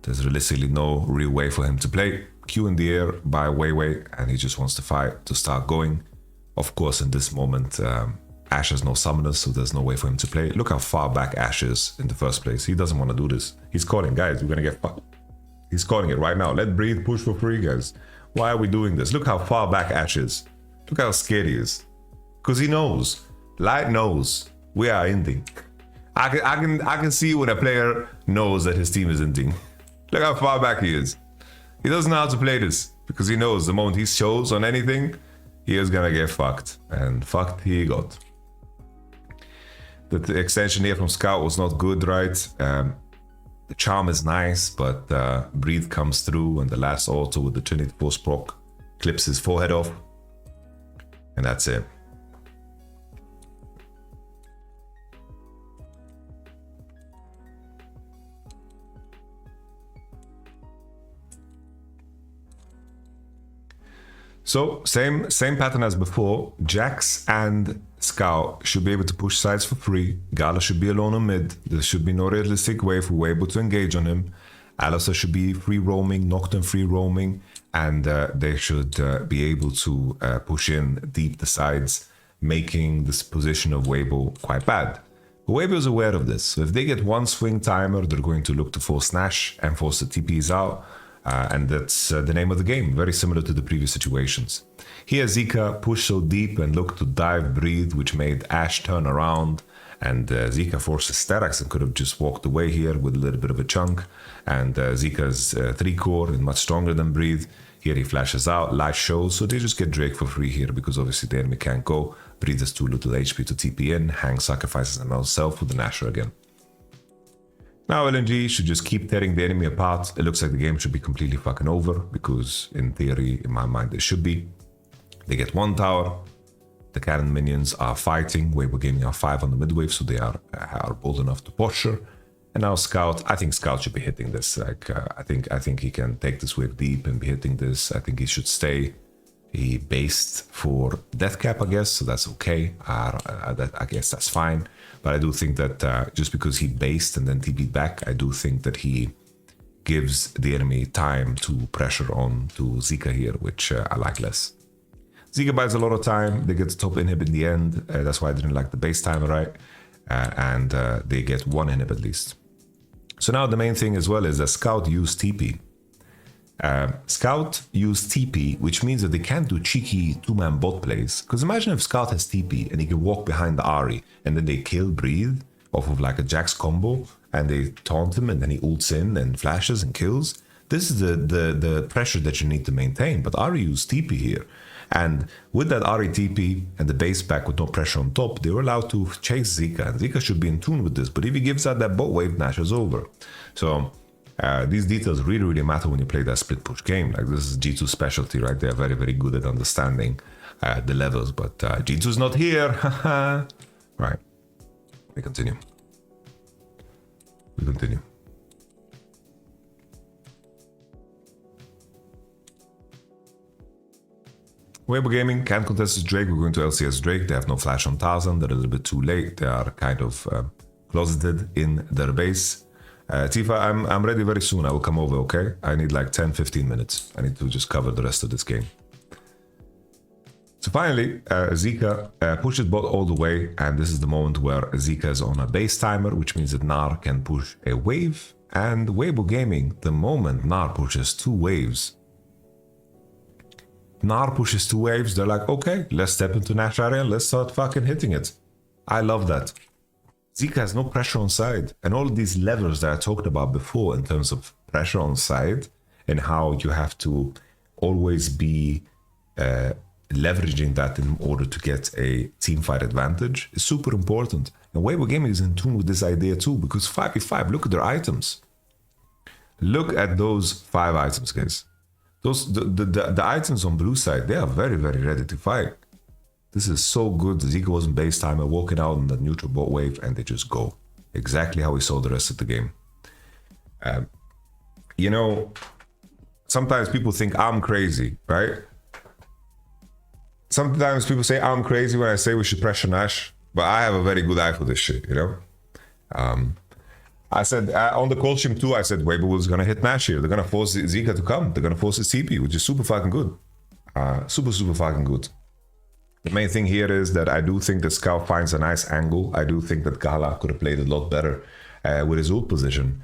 there's realistically no real way for him to play. Q in the air by Weiwei, and he just wants to fight to start going. Of course, in this moment, Ashe has no summoners, so there's no way for him to play. Look how far back Ashe is in the first place. He doesn't want to do this. He's calling, guys, we're gonna get fucked. He's calling it right now. Let Breathe push for free, guys. Why are we doing this? Look how far back Ashe is. Look how scared he is. Because he knows. Light knows. We are ending. I can see when a player knows that his team is ending. Look how far back he is. He doesn't know how to play this. Because he knows the moment he shows on anything, he is gonna get fucked. And fucked he got. The extension here from Scout was not good, right? The charm is nice, but Breathe comes through and the last auto with the Trinity Force proc clips his forehead off. And that's it. So same pattern as before. Jax and Scout should be able to push sides for free. Gala should be alone on mid. There should be no realistic way for Weibo to engage on him. Alistar should be free roaming, Nocturne free roaming, and they should be able to push in deep the sides, making this position of Weibo quite bad. But Weibo is aware of this. So if they get one swing timer, they're going to look to force Nash and force the TPs out. And that's the name of the game, very similar to the previous situations. Here Zika pushed so deep and looked to dive Breathe, which made Ashe turn around, and Zika forces Sterax and could have just walked away here with a little bit of a chunk. And Zika's 3-core is much stronger than Breathe. Here he flashes out, Light shows, so they just get Drake for free here because obviously the enemy can't go. Breathe has too little HP to TP in, Hang sacrifices himself with the Nasher again. Now LNG should just keep tearing the enemy apart. It looks like the game should be completely fucking over because in theory, in my mind, it should be. They get one tower. The cannon minions are fighting. Weibo Gaming are 5 on the mid wave, so they are bold enough to posture. And now Scout, I think Scout should be hitting this. Like I think he can take this wave deep and be hitting this. I think he should stay. He based for death cap, I guess, so that's okay. I guess that's fine. But I do think that just because he based and then TP'd back, I do think that he gives the enemy time to pressure on to Zika here, which I like less. Zika buys a lot of time. They get the top inhib in the end. That's why I didn't like the base timer, right? And they get one inhib at least. So now the main thing as well is that Scout used TP. Scout used TP, which means that they can't do cheeky two-man bot plays. Because imagine if Scout has TP and he can walk behind the Ahri and then they kill Breathe off of like a Jax combo and they taunt him, and then he ults in and flashes and kills. This is the pressure that you need to maintain. But Ahri used TP here. And with that Ahri TP and the base back with no pressure on top, they were allowed to chase Zika. And Zika should be in tune with this. But if he gives out that bot wave, Nash is over. So these details really, really matter when you play that split push game. Like, this is G2's specialty, right? They are very, very good at understanding the levels. But G2's not here. Right. We continue. We continue. Weibo Gaming can contest with Drake. We're going to LCS Drake. They have no flash on 1000. They're a little bit too late. They are kind of closeted in their base. Tifa, I'm ready very soon. I will come over, okay? I need like 10-15 minutes. I need to just cover the rest of this game. So finally, Zika pushes bot all the way, and this is the moment where Zika is on a base timer, which means that Nar can push a wave. And Weibo Gaming, the moment Nar pushes 2 waves, they're like, okay, let's step into Nash area and let's start fucking hitting it. I love that. Zika has no pressure on side, and all these levers that I talked about before in terms of pressure on side and how you have to always be leveraging that in order to get a team fight advantage is super important. And Weibo Gaming is in tune with this idea too, because 5v5, look at their items. Look at those 5 items, guys. Those the items on blue side, they are very, very ready to fight. This is so good. Zika was in base timer, walking out on the neutral bot wave, and they just go. Exactly how we saw the rest of the game. You know, sometimes people think I'm crazy, right? Sometimes people say I'm crazy when I say we should pressure Nash, but I have a very good eye for this shit, you know? I said on the call stream too, I said Weibo was gonna hit Nash here. They're gonna force Zika to come. They're gonna force his TP, which is super fucking good. Super fucking good. The main thing here is that I do think that Scout finds a nice angle. I do think that Gala could have played a lot better with his ult position.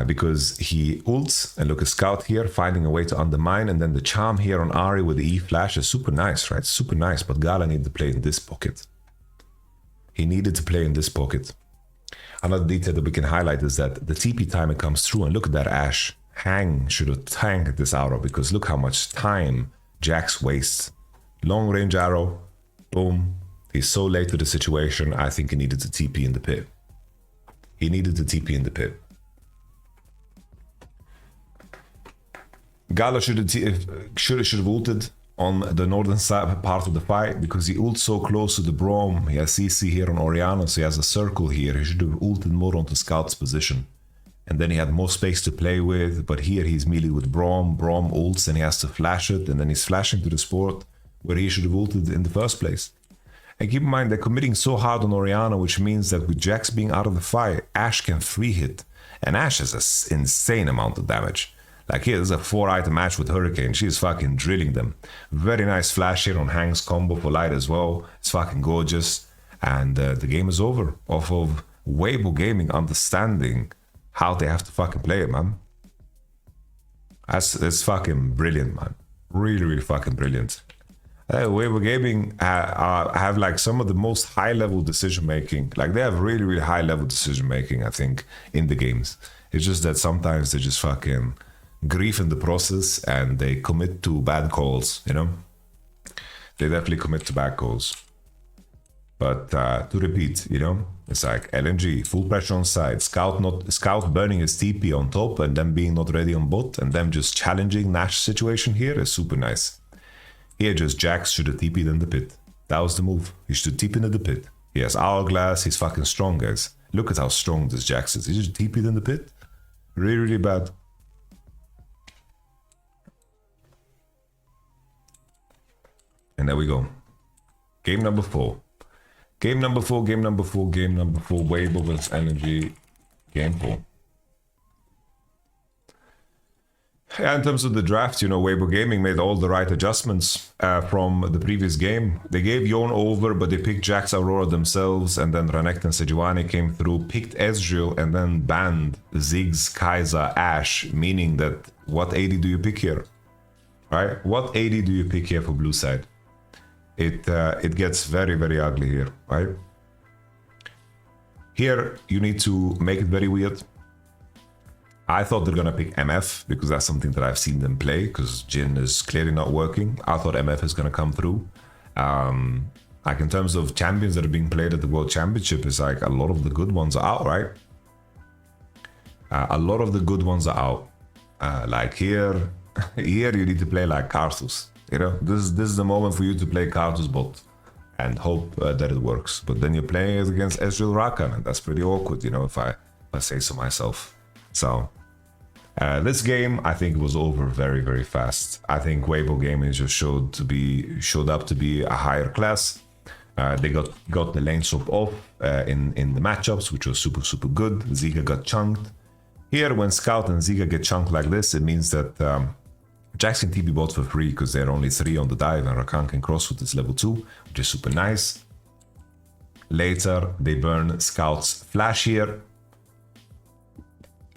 Because he ults, and look at Scout here, finding a way to undermine, and then the charm here on Ahri with the E-flash is super nice, right? Super nice, but Gala needed to play in this pocket. He needed to play in this pocket. Another detail that we can highlight is that the TP timer comes through, and look at that Ashe. Hang should have tanked this arrow, because look how much time Jax wastes. Long range arrow, boom. He's so late to the situation, I think he needed to TP in the pit. He needed to TP in the pit. Gala should have ulted on the northern side part of the fight, because he ulted so close to the Braum. He has CC here on Orianna, so he has a circle here. He should have ulted more onto Scout's position. And then he had more space to play with, but here he's melee with Braum. Braum ults and he has to flash it, and then he's flashing to the sport where he should have ulted in the first place. And keep in mind, they're committing so hard on Orianna, which means that with Jax being out of the fight, Ashe can free hit. And Ashe has an insane amount of damage. Like here, this is a 4-item match with Hurricane. She's fucking drilling them. Very nice flash here on Hang's combo for Light as well. It's fucking gorgeous. And the game is over off of Weibo Gaming understanding how they have to fucking play it, man. That's fucking brilliant, man. Really, really fucking brilliant. Weibo Gaming have like some of the most high-level decision-making. Like they have really, really high-level decision-making, I think, in the games. It's just that sometimes they just fucking grief in the process and they commit to bad calls, you know? They definitely commit to bad calls. But to repeat, you know, it's like LNG, full pressure on side, Scout burning his TP on top and them being not ready on bot, and them just challenging Nash situation here is super nice. Here just Jax should have TP'd in the pit. That was the move. He should TP into the pit. He has Hourglass, he's fucking strong, guys. Look at how strong this Jax is. He just TP'd in the pit. Really, really bad. And there we go. Game number 4. Game number 4, Weibo vs LNG. Game 4. Yeah, in terms of the draft, you know, Weibo Gaming made all the right adjustments from the previous game. They gave Yon over, but they picked Jax Aurora themselves, and then Renekton Sejuani came through, picked Ezreal, and then banned Ziggs, Kai'Sa, Ashe, meaning that what AD do you pick here? Right? What AD do you pick here for blue side? It gets very, very ugly here, right? Here, you need to make it very weird. I thought they're gonna pick MF because that's something that I've seen them play, because Jin is clearly not working. I thought MF is gonna come through. Like in terms of champions that are being played at the World Championship, is like a lot of the good ones are out, right? A lot of the good ones are out. Like here you need to play like Karthus. You know, this is the moment for you to play Karthus bot and hope that it works. But then you're playing it against Ezreal Rakan, and that's pretty awkward, you know, if I say so myself. So this game, I think, was over very, very fast. I think Weibo Gaming just showed up to be a higher class. They got the lane swap off in the matchups, which was super, super good. Zika got chunked. Here, when Scout and Zika get chunked like this, it means that Jax can TP bot for free because they're only 3 on the dive, and Rakan can cross with his level 2, which is super nice. Later, they burn Scout's flash here.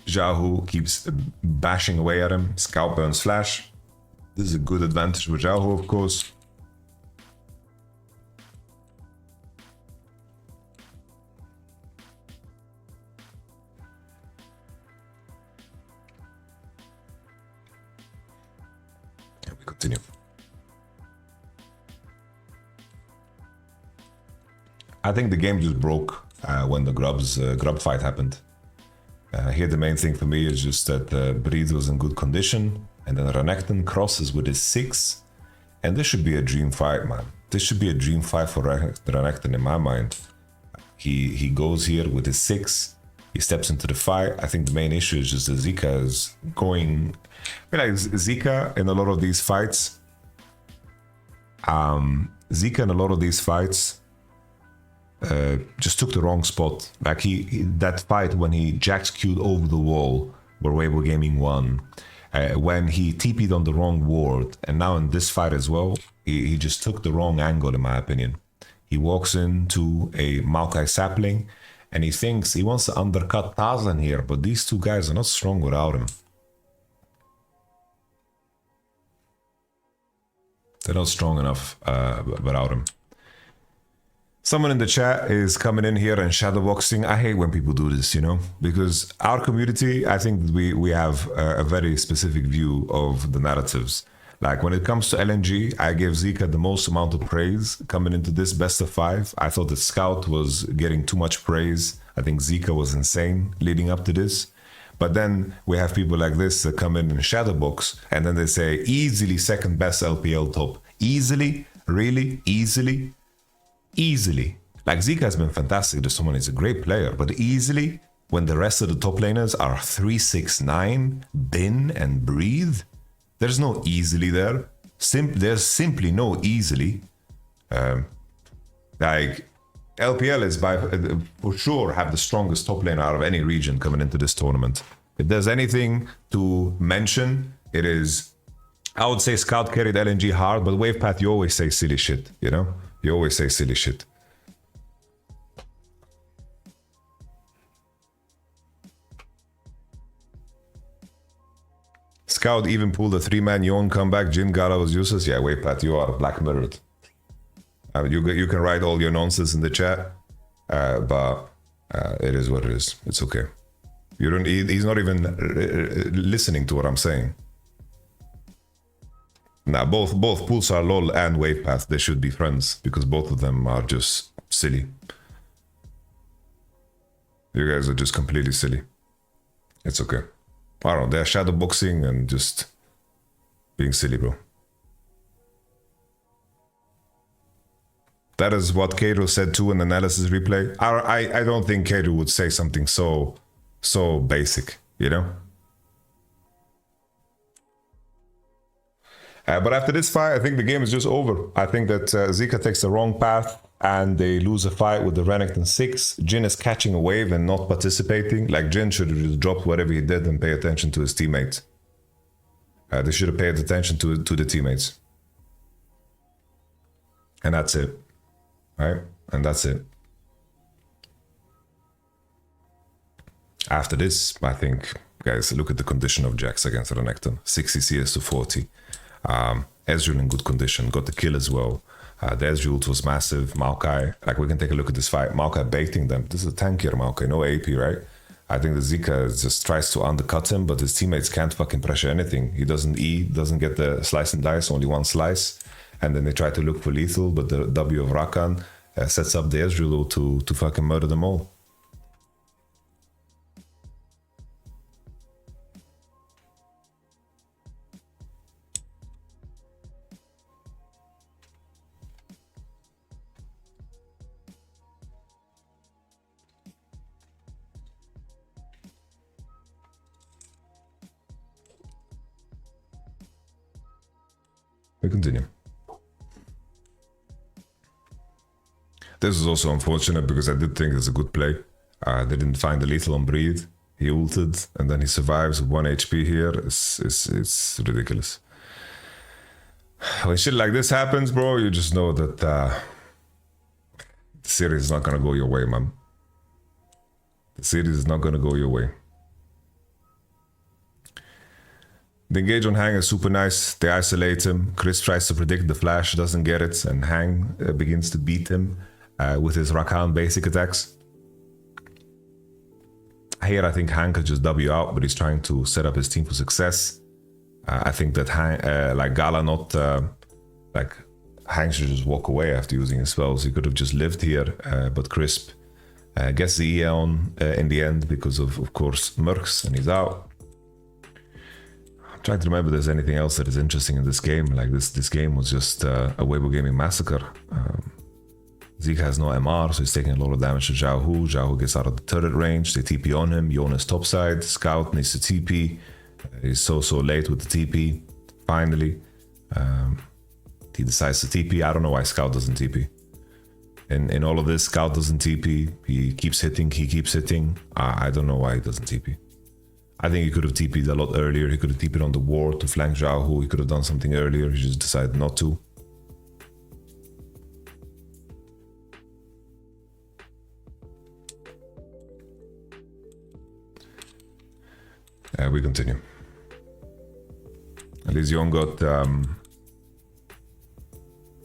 Xiaohu keeps bashing away at him. Scout burns flash. This is a good advantage for Xiaohu, of course. And we continue. I think the game just broke when the grub fight happened. Here the main thing for me is just that Breeze was in good condition, and then Renekton crosses with his 6, and this should be a dream fight, man. This should be a dream fight for Renekton in my mind. He goes here with his 6, he steps into the fight. I think the main issue is just that Zika is going... I mean, like Zika in a lot of these fights... just took the wrong spot. Like that fight when he Jax Q'd over the wall where Weibo Gaming won, when he TP'd on the wrong ward, and now in this fight as well, he just took the wrong angle in my opinion. He walks into a Maokai sapling and he thinks he wants to undercut Tarzan here, but these two guys are not strong without him. They're not strong enough without him. Someone in the chat is coming in here and shadowboxing. I hate when people do this, you know, because our community, I think that we have a very specific view of the narratives. Like when it comes to LNG, I gave Zika the most amount of praise coming into this best of 5. I thought that Scout was getting too much praise. I think Zika was insane leading up to this. But then we have people like this that come in and shadowbox, and then they say easily second best LPL top. Easily? Really? Easily? Easily. Like Zika has been fantastic to someone, he's a great player, but easily when the rest of the top laners are 369, bin and breathe, there's no easily there. There's simply no easily. Like LPL is for sure have the strongest top laner out of any region coming into this tournament. If there's anything to mention, it is, I would say Scout carried LNG hard, but Wavepath, you always say silly shit, you know? You always say silly shit. Scout even pulled a 3-man Yon comeback. Jin Gala was useless. Yeah, wait, Pat, you are black mirrored. You can write all your nonsense in the chat, but it is what it is. It's okay. You don't. He's not even listening to what I'm saying. Now, both Pulsar, LOL, and Wavepath, they should be friends because both of them are just silly. You guys are just completely silly. It's okay. I don't know, they're shadowboxing and just being silly, bro. That is what Kato said too in the analysis replay. I don't think Kato would say something so basic, you know? But after this fight, I think the game is just over. I think that Zika takes the wrong path and they lose a fight with the Renekton 6. Jin is catching a wave and not participating. Like, Jin should have just dropped whatever he did and pay attention to his teammates. They should have paid attention to the teammates. And that's it. Right? And that's it. After this, I think, guys, look at the condition of Jax against Renekton. 60 CS to 40. Ezreal in good condition, got the kill as well. The Ezreal was massive. Maokai, like we can take a look at this fight. Maokai baiting them. This is a tankier Maokai, no AP, right? I think the Zika just tries to undercut him, but his teammates can't fucking pressure anything. He doesn't E, doesn't get the slice and dice, only one slice. And then they try to look for lethal, but the W of Rakan sets up the Ezreal to fucking murder them all. We continue. This is also unfortunate because I did think it's a good play. They didn't find the lethal on Breathe. He ulted and then he survives with 1 HP here. It's ridiculous. When shit like this happens, bro, you just know that the series is not gonna go your way, man. The series is not gonna go your way. The engage on Hang is super nice. They isolate him. Chris tries to predict the flash, doesn't get it, and Hang begins to beat him with his Rakan basic attacks. Here, I think Hang could just W out, but he's trying to set up his team for success. I think that Hang, like Gala, like Hang should just walk away after using his spells. He could have just lived here, but Crisp gets the Eon in the end because of course, Mercs, and he's out. I'm trying to remember if there's anything else that is interesting in this game. Like this game was just a Weibo Gaming massacre. Zeke has no MR, so he's taking a lot of damage to Zhao Hu. Zhao Hu gets out of the turret range. They TP on him. Yona's topside. Scout needs to TP. He's so late with the TP. Finally, he decides to TP. I don't know why Scout doesn't TP. In all of this, Scout doesn't TP. He keeps hitting. He keeps hitting. I don't know why he doesn't TP. I think he could have TP'd a lot earlier. He could have TP'd on the ward to flank Zhao Hu. He could have done something earlier. He just decided not to. We continue. At least Yon got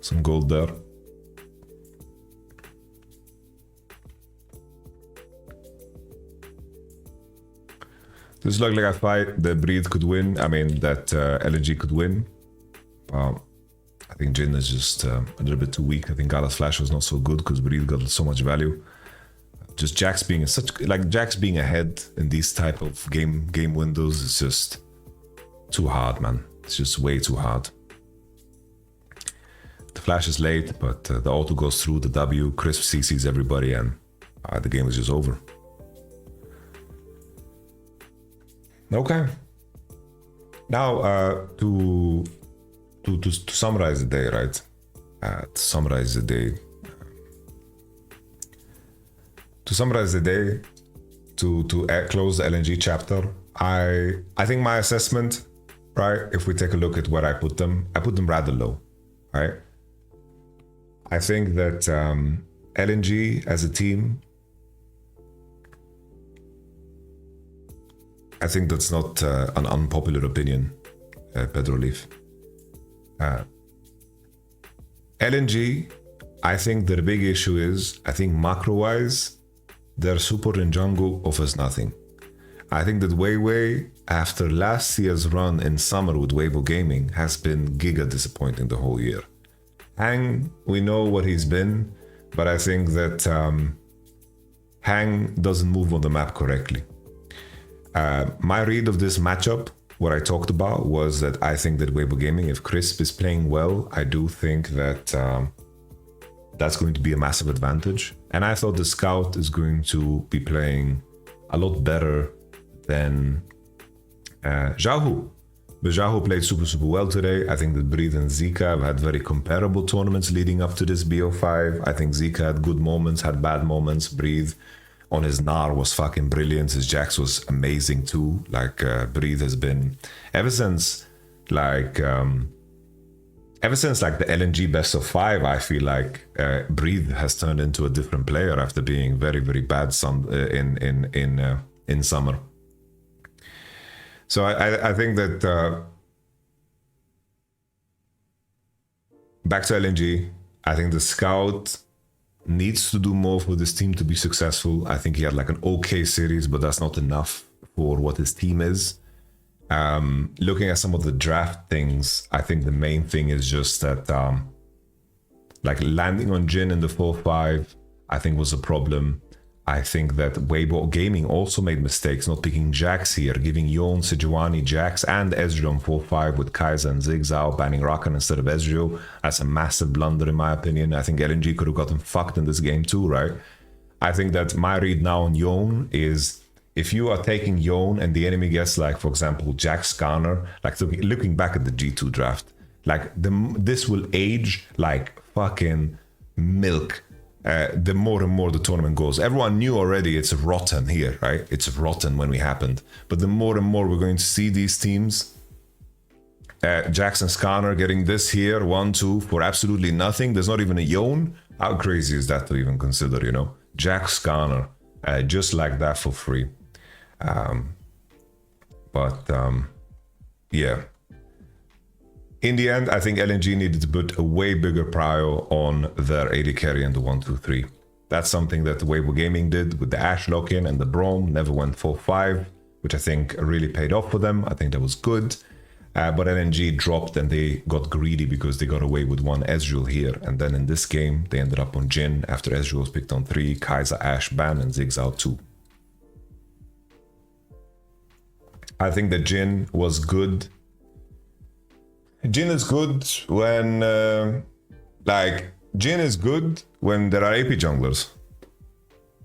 some gold there. This looked like a fight that Breathe could win. I mean, that LNG could win. I think Jin is just a little bit too weak. I think Gala's flash was not so good because Breathe got so much value. Just Jax being Jax being ahead in these type of game windows is just too hard, man. It's just way too hard. The flash is late, but the auto goes through the W. Crisp CCs everybody, and the game is just over. Okay. Now to summarize the day, right? To summarize the day. To close the LNG chapter, I think my assessment, right? If we take a look at where I put them rather low, right? I think that LNG as a team, I think that's not an unpopular opinion, Pedro Leaf. LNG, I think the big issue is, I think macro-wise, their support in jungle offers nothing. I think that Weiwei, after last year's run in summer with Weibo Gaming, has been giga disappointing the whole year. Hang, we know what he's been, but I think that Hang doesn't move on the map correctly. My read of this matchup, what I talked about, was that I think that Weibo Gaming, if Crisp is playing well, I do think that that's going to be a massive advantage. And I thought the Scout is going to be playing a lot better than Zhao Hu. But Zhao Hu played super well today. I think that Breathe and Zika have had very comparable tournaments leading up to this BO5. I think Zika had good moments, had bad moments. Breathe on his Gnar was fucking brilliant. His Jax was amazing too. Like Breathe has been, ever since like the LNG best of 5, I feel like Breathe has turned into a different player after being very bad in summer. So I think that back to LNG, I think the scout needs to do more for this team to be successful. I think he had like an okay series, but that's not enough for what his team is. Looking at some of the draft things, I think the main thing is just that like landing on Jin in the 4-5, I think was a problem. I think that Weibo Gaming also made mistakes, not picking Jax here, giving Yon, Sejuani, Jax, and Ezreal on 4-5 with Kai'Sa and Zigzao, banning Rakan instead of Ezreal. That's a massive blunder in my opinion. I think LNG could have gotten fucked in this game too, right? I think that my read now on Yon is, if you are taking Yon and the enemy gets, like, for example, Jax Skarner, like looking back at the G2 draft, like this will age like fucking milk. The more and more the tournament goes. Everyone knew already it's rotten here, right? It's rotten when we happened. But the more and more we're going to see these teams, Jackson Skarner getting this here, 1-2 for absolutely nothing. There's not even a Yon. How crazy is that to even consider, you know? Jack Skarner, just like that for free. Yeah. In the end, I think LNG needed to put a way bigger prio on their AD carry and the 1-2-3. That's something that Weibo Gaming did with the Ashe lock-in and the Braum, never went 4-5, which I think really paid off for them. I think that was good. But LNG dropped and they got greedy because they got away with one Ezreal here. And then in this game, they ended up on Jin after Ezreal was picked on 3, Kai'Sa, Ashe, Ban, and Zigzao 2. I think that Jin was good. Jin is good when, Jin is good when there are AP junglers.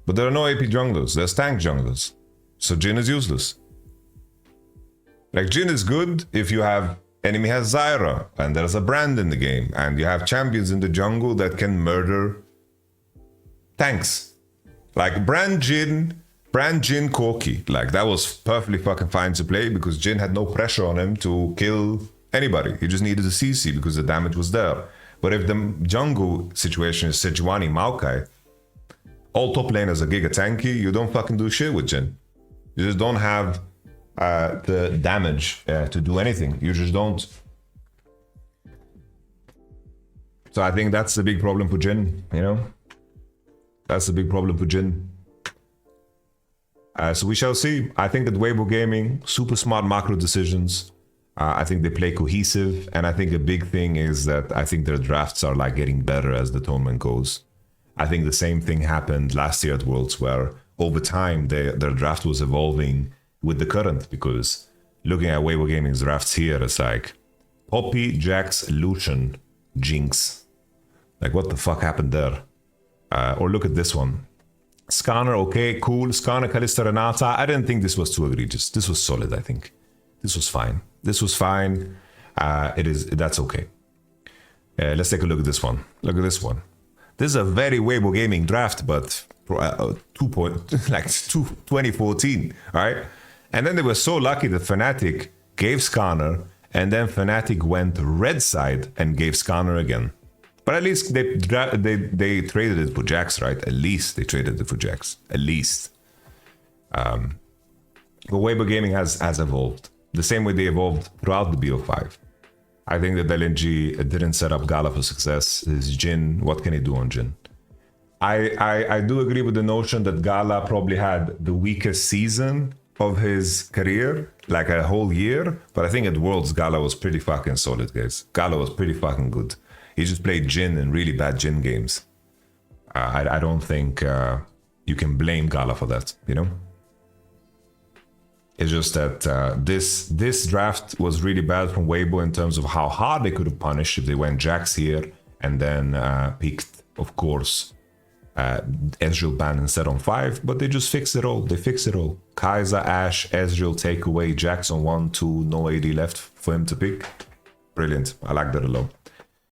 But there are no AP junglers, there's tank junglers. So Jin is useless. Like, Jin is good if you have, enemy has Zyra, and there's a brand in the game, and you have champions in the jungle that can murder tanks. Like, brand Jin Corki, like, that was perfectly fucking fine to play because Jin had no pressure on him to kill anybody. He just needed a CC because the damage was there. But if the jungle situation is Sejuani, Maokai, all top laners are giga tanky, you don't fucking do shit with Jin. You just don't have the damage to do anything. You just don't. So I think that's the big problem for Jin, you know? That's the big problem for Jin. So we shall see. I think that Weibo Gaming, super smart macro decisions. I think they play cohesive, and I think a big thing is that I think their drafts are like getting better as the tournament goes. I think the same thing happened last year at Worlds, where over time their draft was evolving with the current, because looking at Weibo Gaming's drafts here, it's like Poppy, Jax, Lucian, Jinx. Like, what the fuck happened there? Or look at this one. Skarner, okay, cool. Skarner, Kalista, Renata. I didn't think this was too egregious. This was solid, I think. This was fine. This was fine. That's okay. Let's take a look at this one. Look at this one. This is a very Weibo Gaming draft, but 2014, all right? And then they were so lucky that Fnatic gave Skarner, and then Fnatic went red side and gave Skarner again. But at least they traded it for Jax, right? At least they traded it for Jax. At least. But Weibo Gaming has evolved. The same way they evolved throughout the BO5. I think that LNG didn't set up Gala for success. His Jin, what can he do on Jin? I do agree with the notion that Gala probably had the weakest season of his career, like a whole year. But I think at Worlds, Gala was pretty fucking solid, guys. Gala was pretty fucking good. He just played Jin in really bad Jin games. I don't think you can blame Gala for that, you know? It's just that this draft was really bad from Weibo in terms of how hard they could have punished if they went Jax here and then picked, of course, Ezreal ban instead on 5, but they just fixed it all. They fixed it all. Kai'Sa, Ashe, Ezreal take away, Jax on 1, 2, no AD left for him to pick. Brilliant. I like that a lot.